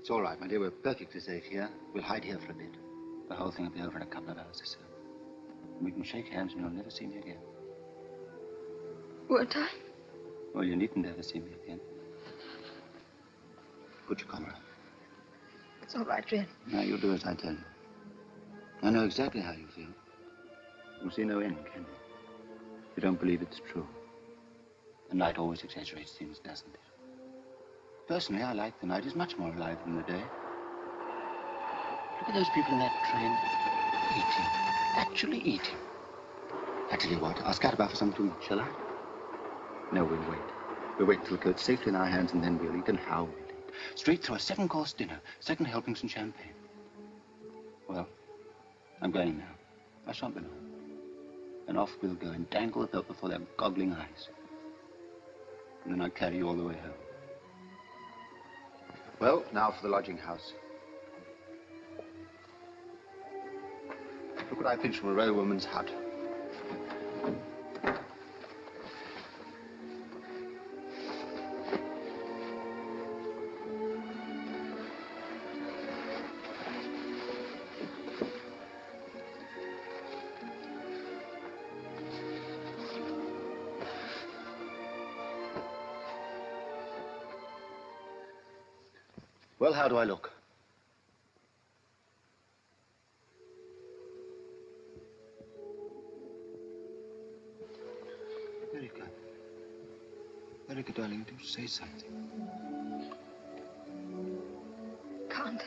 It's all right, my dear. We're perfectly safe here. We'll hide here for a bit. The whole thing will be over in a couple of hours or so. We can shake hands and you'll never see me again. Won't I? Well, you needn't ever see me again. Put your collar on. It's all right, really. Now, you do as I tell you. I know exactly how you feel. You see no end, can you? You don't believe it's true. The night always exaggerates things, doesn't it? Personally, I like the night. It's much more alive than the day. Look at those people in that train eating. Actually eating. I tell you what, I'll scatter about for something to eat, shall I? No, we'll wait. We'll wait till the coat's safely in our hands, and then we'll eat. And how we'll eat. Straight through a 7-course dinner, second helpings and champagne. Well, I'm going now. I shan't be long. And off we'll go and dangle the belt before their goggling eyes. And then I'll carry you all the way home. Well, now for the lodging house. Look what I pinched from a rail woman's hut. Well, how do I look? Erica. Erica, darling, do say something. Can't.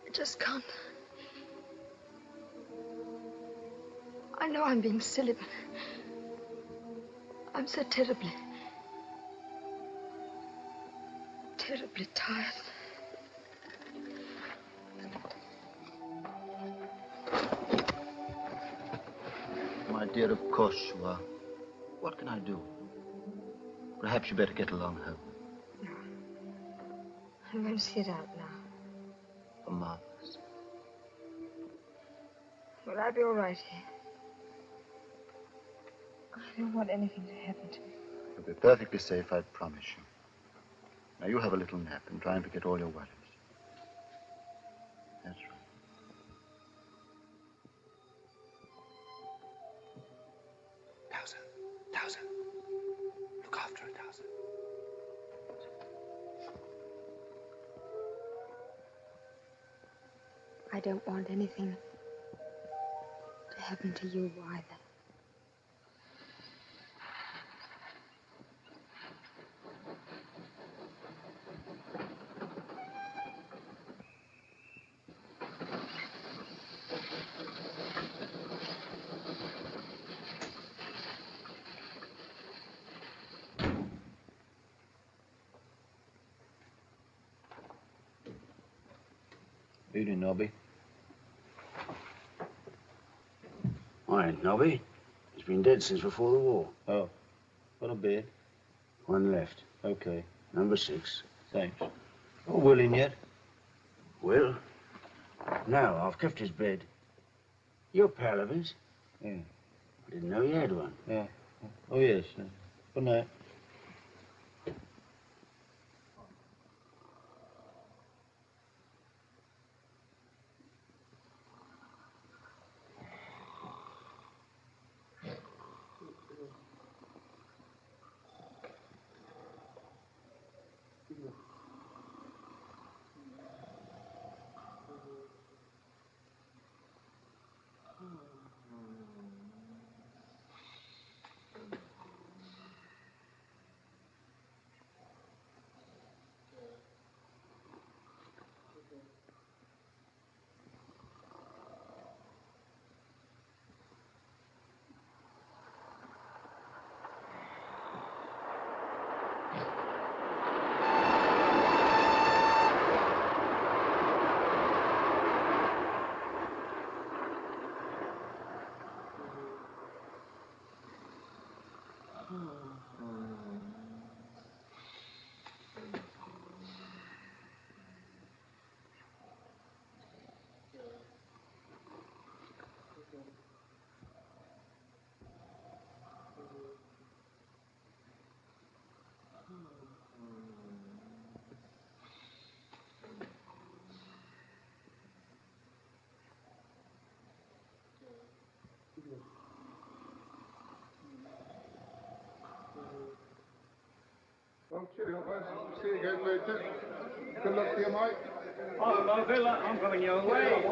I just can't. I know I'm being silly, but I'm so terribly tired. My dear, of course you are. What can I do? Perhaps you better get along home. No. I'm going to sit out now. Marvelous. Will I be all right here? I don't want anything to happen to me. You'll be perfectly safe, I promise you. Now, you have a little nap and try and forget all your worries. That's right. Towser. Look after her, Towser. I don't want anything to happen to you either. Evening, Nobby. Hi, Nobby. He's been dead since before the war. Oh, what a beard. One left. Okay. Number 6. Thanks. Oh, Will in yet? Will? No, I've kept his bed. You're a pal of his? Yeah. I didn't know you had one. Yeah. Oh, yes. Good night. Well, cheerio, boys. See you again later. Good luck to you, Mike. Oh, Mobile, I'm coming your way.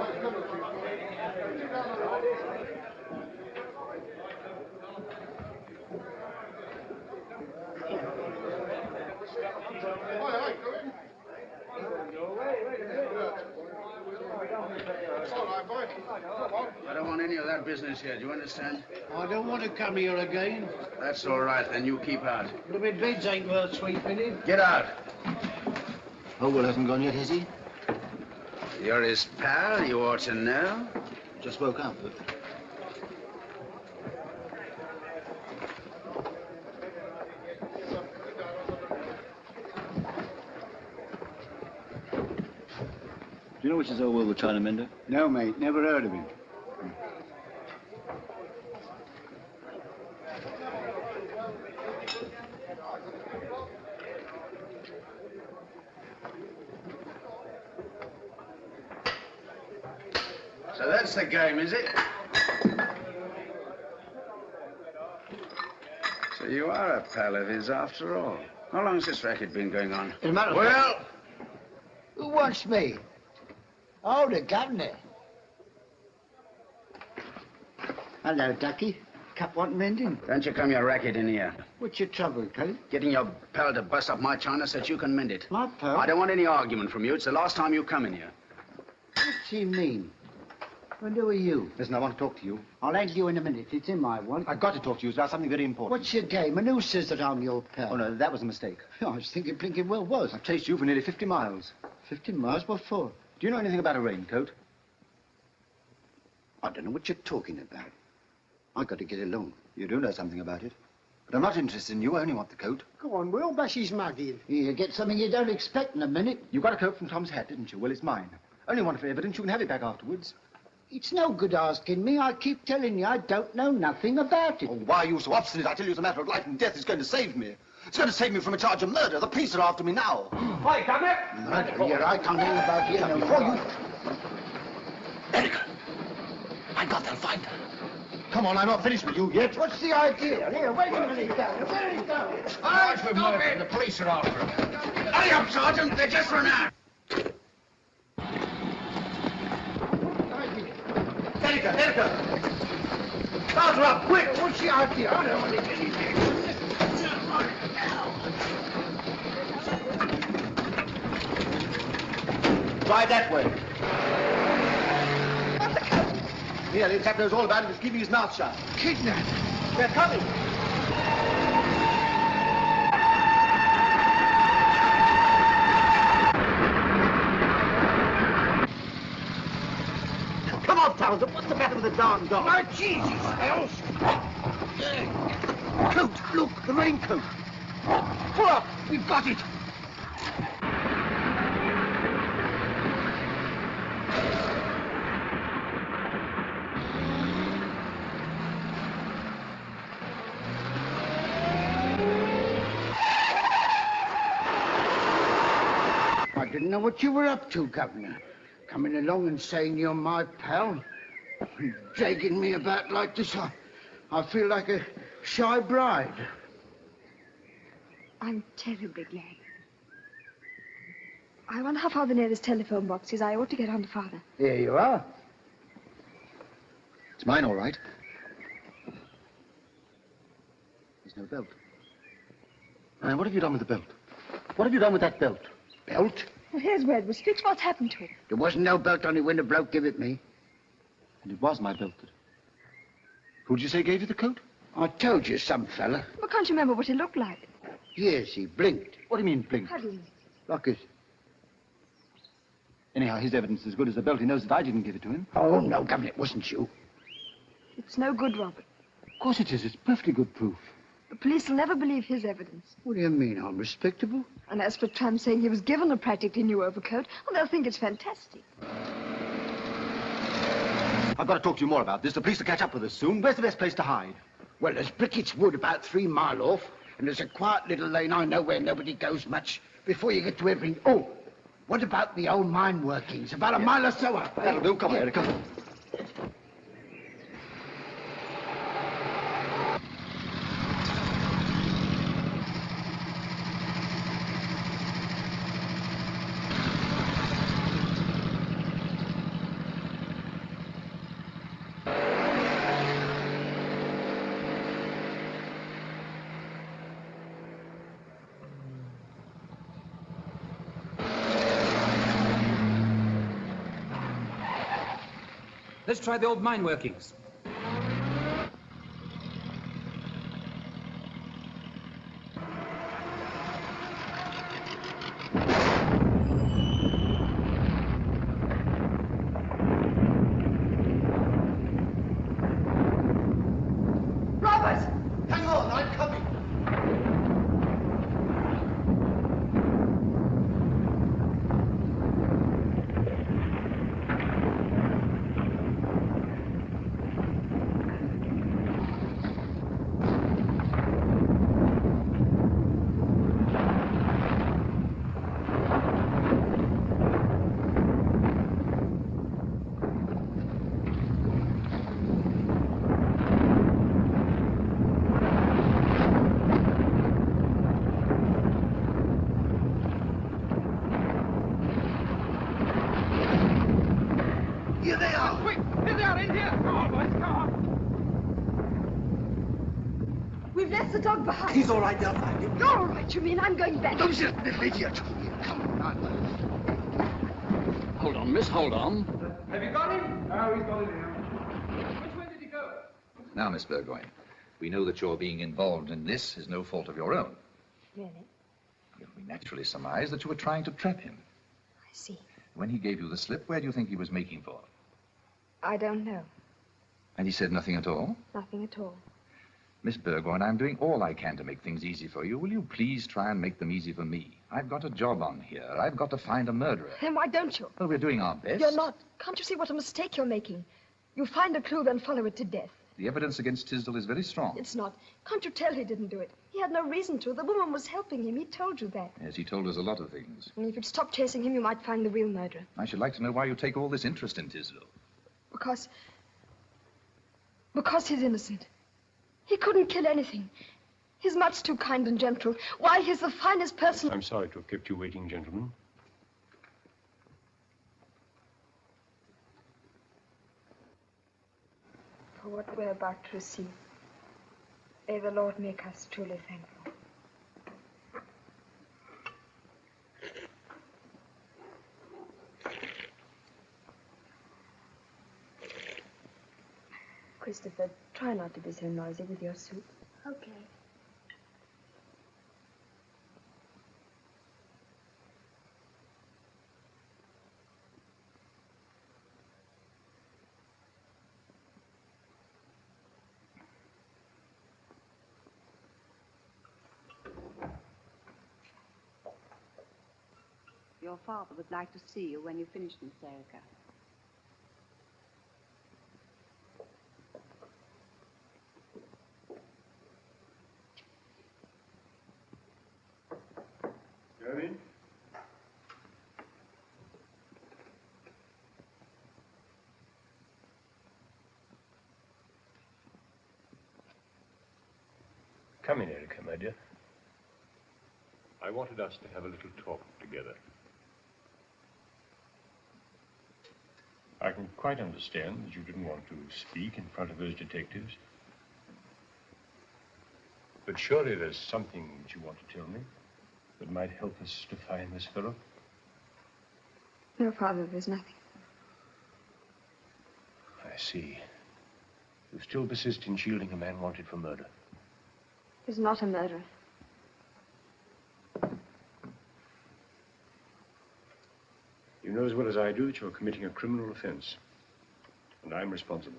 I don't want any of that business here, do you understand? I don't want to come here again. That's all right, then you keep out. The my beds ain't worth sweeping in. Get out. Holywod hasn't gone yet, has he? You're his pal, you ought to know. Just woke up. Do you know which is old Will the China mender? No, mate, never heard of him. So that's the game, is it? So you are a pal of his after all. How long's this racket been going on? As a matter of Well, who wants me? Oh, the governor. hello, Ducky. Cup want mending? Don't you come your racket in here. What's your trouble, Coat? Getting your pal to bust up my china so that you can mend it. My pal? I don't want any argument from you. It's the last time you come in here. What's he mean? And who are you? Listen, I want to talk to you. I'll hand you in a minute. It's in my wallet. I've got to talk to you about something very important. What's your game? And who says that I'm your pal? Oh, no, that was a mistake. I was thinking blinking well was. I've chased you for nearly 50 miles. 50 miles? What for? Do you know anything about a raincoat? I don't know what you're talking about. I've got to get along. You do know something about it. But I'm not interested in you. I only want the coat. Go on, Will. Bash his mug in. You get something you don't expect in a minute. You got a coat from Tom's hat, didn't you? Well, it's mine. Only one for evidence. You can have it back afterwards. It's no good asking me. I keep telling you I don't know nothing about it. Oh, why are you so obstinate? I tell you it's a matter of life and death. It's going to save me. It's going to save me from a charge of murder. The police are after me now. Hi, Governor. Murder? Yeah, I can't hang about here no Before more. you... Erica, I got that finder. Come on, I'm not finished with you yet. What's the idea? Here, wait a minute, Governor. Where is he going? Charged with murder. The police are after him. Hurry up, Sergeant. They just run out. Erica! Start her up, quick! What's the idea? I don't want to get anything. Try that way. Here, the chap knows all about it. He's keeping his mouth shut. Kidnapped. They're coming. Come on, Townsend. What's the matter with the darn dog? My Jesus, else. Coat, look, the raincoat. Pull up. We've got it. I didn't know what you were up to, Governor. Coming along and saying you're my pal. Dragging me about like this, I feel like a shy bride. I'm terribly glad. I wonder how far the nearest telephone box is. I ought to get on to Father. Here you are. It's mine, all right. There's no belt. And what have you done with the belt? What have you done with that belt? Belt? Well, here's where it was fixed. What's happened to it? There wasn't no belt only when the bloke gave it me. And it was my belt. Who'd you say gave you the coat? I told you, some fella. Well, can't you remember what he looked like? Yes, he blinked. What do you mean, blink? How do you mean? Like his... Anyhow, his evidence is as good as the belt. He knows that I didn't give it to him. Oh, no, Governor, it wasn't you. It's no good, Robert. Of course it is. It's perfectly good proof. The police will never believe his evidence. What do you mean, I'm respectable? And as for Trump saying he was given a practically new overcoat, well, they'll think it's fantastic. I've got to talk to you more about this. The police will catch up with us soon. Where's the best place to hide? Well, there's Brickett's Wood about 3 miles off, and there's a quiet little lane I know where nobody goes much before you get to everything. Oh, what about the old mine workings? About a mile or so up. That'll do. Come on, Erica. Let's try the old mine workings. Hang on, I'm coming. Here they are. Quick! Here they are, in here! Come on, boys, come on! We've left the dog behind. He's all right, they'll find him. You're all right, you mean? I'm going back. Don't sit, little idiot. Come on, Hold on, miss, hold on. Have you got him? Oh, he's got him now. Which way did he go? Now, Miss Burgoyne, we know that your being involved in this is no fault of your own. Really? Yet we naturally surmise that you were trying to trap him. I see. When he gave you the slip, where do you think he was making for? I don't know. And he said nothing at all? Nothing at all. Miss Burgoyne, I'm doing all I can to make things easy for you. Will you please try and make them easy for me? I've got a job on here. I've got to find a murderer. Then why don't you? Well, we're doing our best. You're not. Can't you see what a mistake you're making? You find a clue, then follow it to death. The evidence against Tisdale is very strong. It's not. Can't you tell he didn't do it? He had no reason to. The woman was helping him. He told you that. Yes, he told us a lot of things. And if you'd stop chasing him, you might find the real murderer. I should like to know why you take all this interest in Tisdale. Because he's innocent. He couldn't kill anything. He's much too kind and gentle. Why, he's the finest person... I'm sorry to have kept you waiting, gentlemen. For what we're about to receive, may the Lord make us truly thankful. Christopher, try not to be so noisy with your soup. Okay. Your father would like to see you when you finish, Miss Erica. Come in. Come in, Erica, my dear. I wanted us to have a little talk together. I can quite understand that you didn't want to speak in front of those detectives. But surely there's something that you want to tell me that might help us to find this fellow. No, Father, there's nothing. I see. You still persist in shielding a man wanted for murder. He's not a murderer. You know as well as I do that you're committing a criminal offense. And I'm responsible.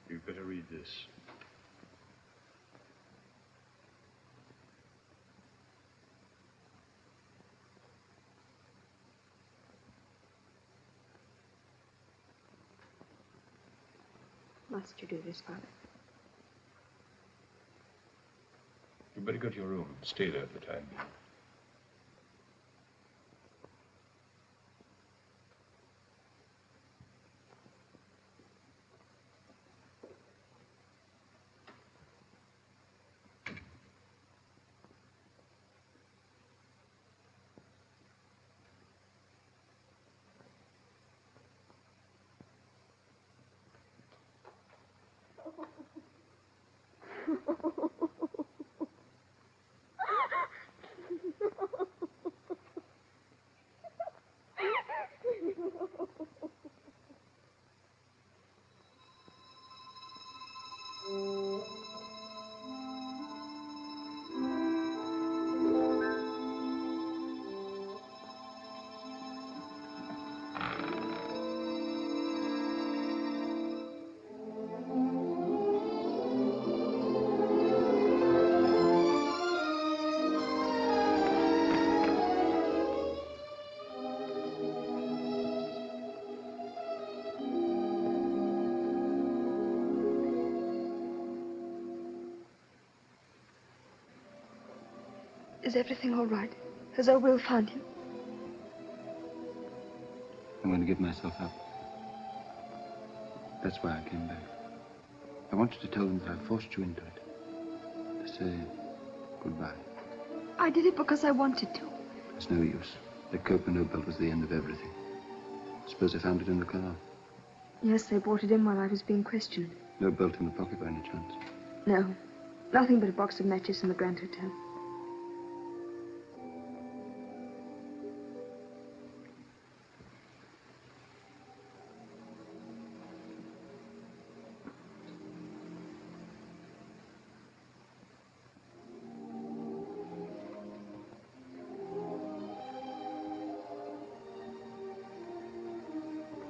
You'd better read this. Must you do this, Father? You'd better go to your room and stay there for the time being. Is everything all right? Has old Will found him? I'm going to give myself up. That's why I came back. I wanted to tell them that I forced you into it. To say goodbye. I did it because I wanted to. It's no use. The coat and no belt was the end of everything. Suppose they found it in the car. Yes, they brought it in while I was being questioned. No belt in the pocket by any chance? No. Nothing but a box of matches in the Grand Hotel.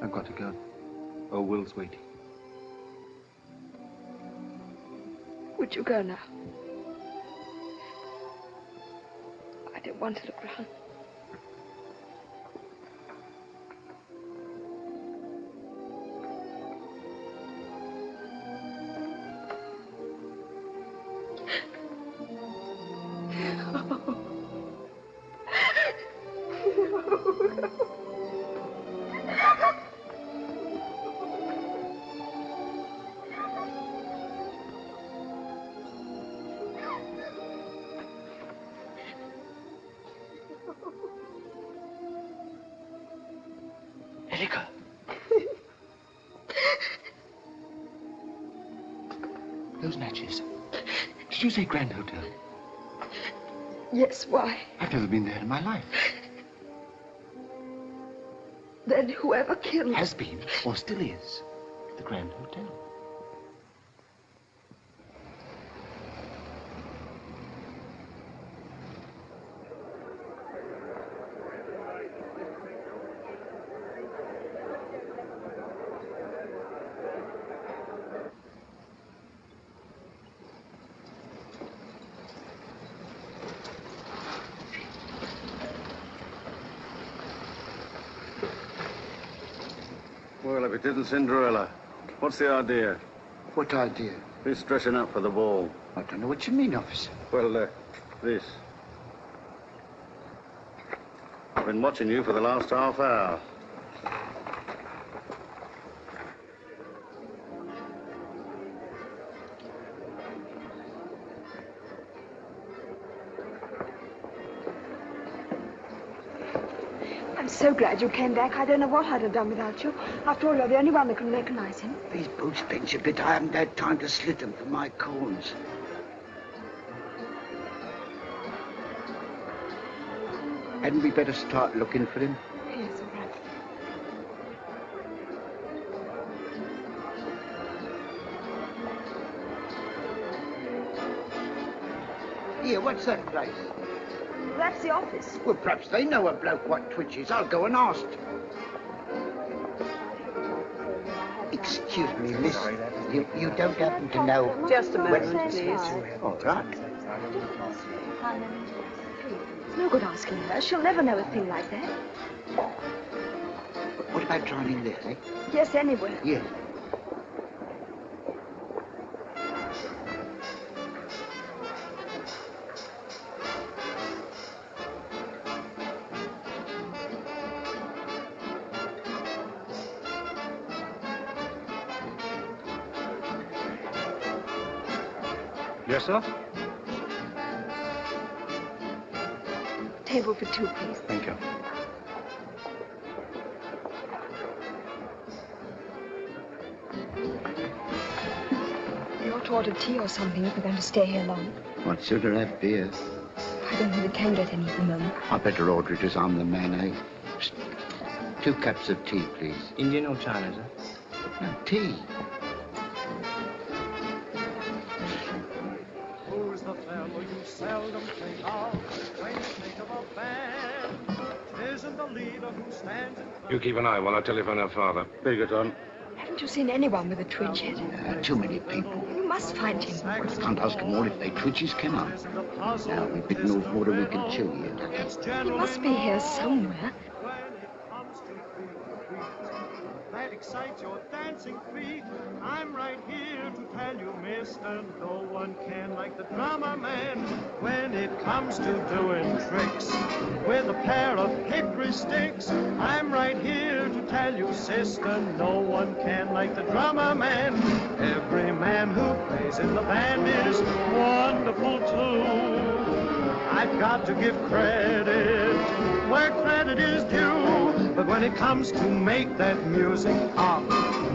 I've got to go. Oh, Will's waiting. Would you go now? I don't want to look round. Erica. Those matches. Did you say Grand Hotel? Yes, why? I've never been there in my life. Then whoever killed... Has been, or still is, the Grand Hotel. Well, if it isn't Cinderella, what's the idea? What idea? This dressing up for the ball. I don't know what you mean, officer. Well, this. I've been watching you for the last half hour. I'm so glad you came back. I don't know what I'd have done without you. After all, you're the only one that can recognize him. These boots pinch a bit. I haven't had time to slit them for my corns. Hadn't we better start looking for him? Yes, all right. Here, what's that place? That's the office. Well, perhaps they know a bloke what twitches. I'll go and ask. Excuse me, miss. You don't happen to know... Just a moment, please. All right. It's no good asking her. She'll never know a thing like that. What about trying in there, eh? Yes, anywhere. Yeah. Yes, sir? Table for two, please. Thank you. You ought to order tea or something if we're going to stay here long. I'd sooner have beer. I don't think we can get any at the moment. I better order it as I'm the man, eh? Psst. 2 cups of tea, please. Indian or China, sir? No, tea. Who's the fellow you seldom think of when you think of a band? 'Tisn't the leader who stands in front. You keep an eye while I telephone her father. Beg it on. Haven't you seen anyone with a twitch yet? Too many people. You must find him. Well, I can't ask them all if they twitches, can I? Now, we've bitten off more than we can chew yet. He must be here somewhere. that excites your dancing feet. I'm right here to tell you, mister, no one can like the drummer man. When it comes to doing tricks with a pair of hickory sticks, I'm right here to tell you, sister, no one can like the drummer man. Every man who plays in the band is wonderful too. I've got to give credit where credit is due. But when it comes to make that music up,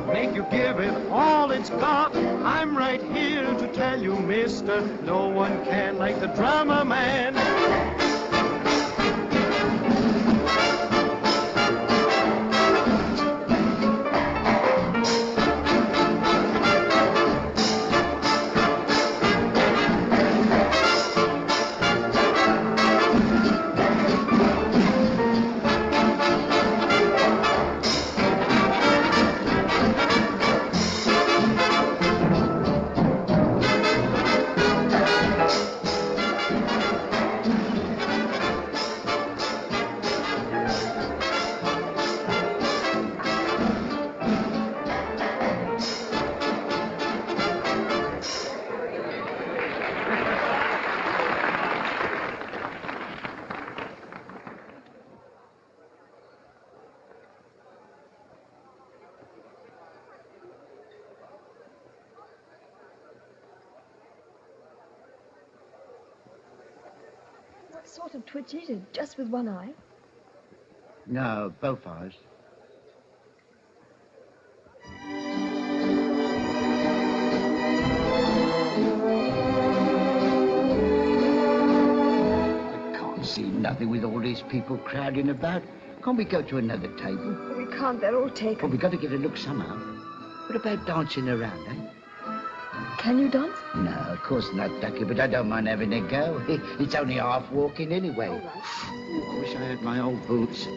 make you give it all it's got, I'm right here to tell you, mister, no one can like the drummer man. What sort of twitch is it? Just with one eye? No, both eyes. I can't see nothing with all these people crowding about. Can't we go to another table? We can't, they're all taken. Well, we've got to get a look somehow. What about dancing around, eh? Can you dance? No, of course not, Ducky, but I don't mind having a go. It's only half walking anyway. All right. Ooh, I wish I had my old boots.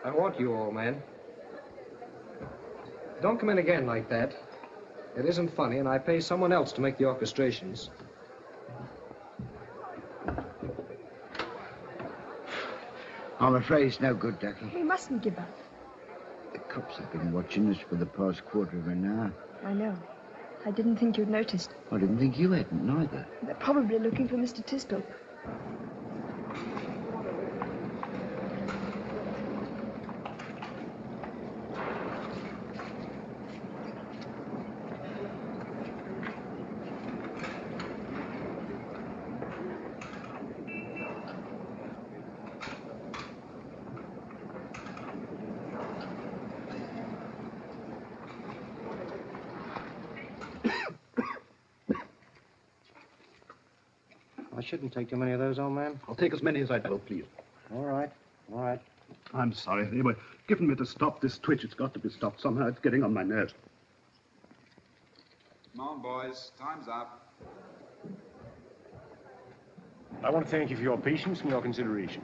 I want you, old man. Don't come in again like that. It isn't funny, and I pay someone else to make the orchestrations. I'm afraid it's no good, Ducky. We mustn't give up. The cops have been watching us for the past quarter of an hour. I know. I didn't think you'd noticed. I didn't think you hadn't, neither. They're probably looking for Mr. Tisdale. I shouldn't take too many of those, old man. I'll take as many as I will, please. All right, all right. I'm sorry. They were giving me to stop this twitch. It's got to be stopped somehow. It's getting on my nerves. Come on, boys. Time's up. I want to thank you for your patience and your consideration.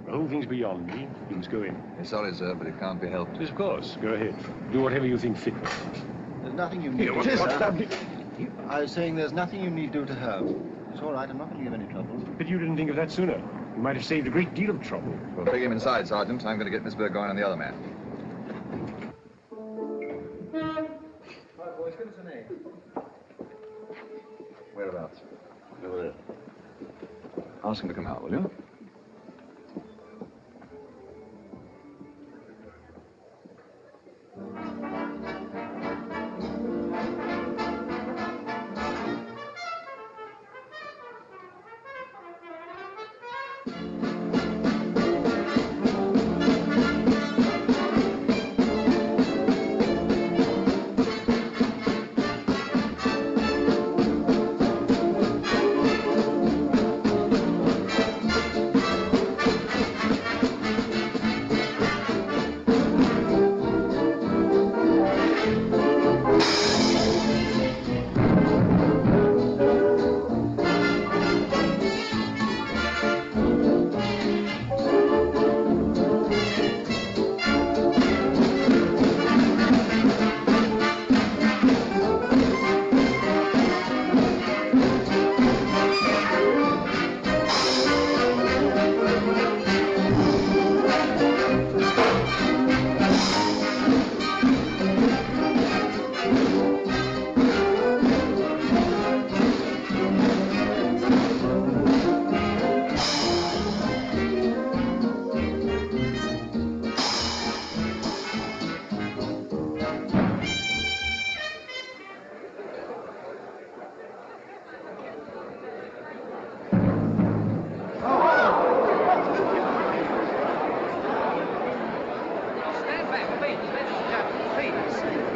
The whole thing's beyond me. You must go in. Sorry, sir, but it can't be helped. Yes, of course. Go ahead. Do whatever you think fit. There's nothing you need Here, do. what's that? I was saying there's nothing you need do to her. It's all right. I'm not going to give any trouble. But you didn't think of that sooner. You might have saved a great deal of trouble. Well, take him inside, Sergeant. I'm going to get Miss Burgoyne and the other man. Right, boys, give us a name. Whereabouts? Over there. Ask him to come out, will you?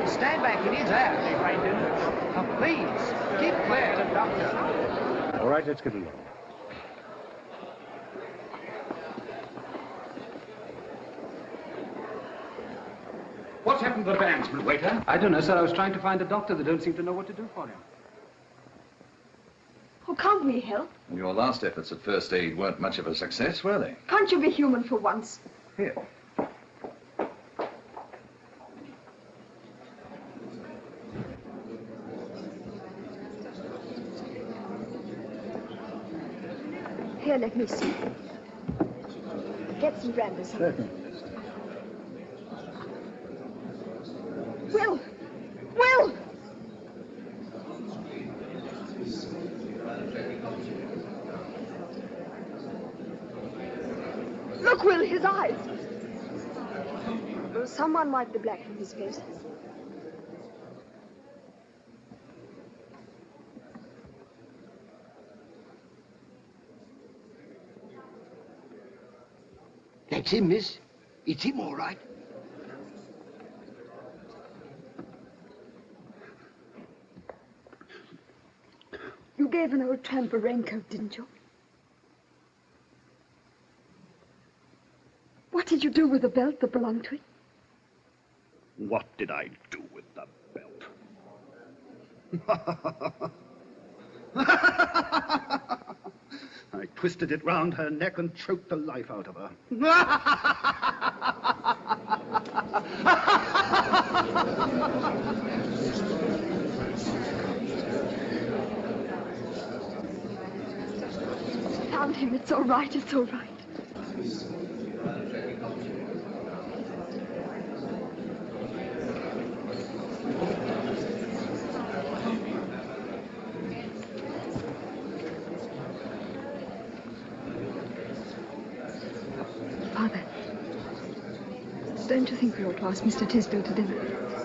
Stand back, it is out, Now, please, keep clear of the doctor. All right, let's get along. What's happened to the bandsman, waiter? I don't know, sir. I was trying to find a doctor. They don't seem to know what to do for him. Oh, can't we help? Your last efforts at first aid weren't much of a success, were they? Can't you be human for once? Here. Here, let me see. Get some brandy, sir. Certainly. Will! Will! Look, Will, his eyes. Someone wiped the black from his face. That's him, miss. It's him, all right. You gave an old tramp a raincoat, didn't you? What did you do with the belt that belonged to it? What did I do with the belt? I twisted it round her neck and choked the life out of her. Found him. It's all right. It's all right. Father, don't you think we ought to ask Mr. Tisdale to dinner?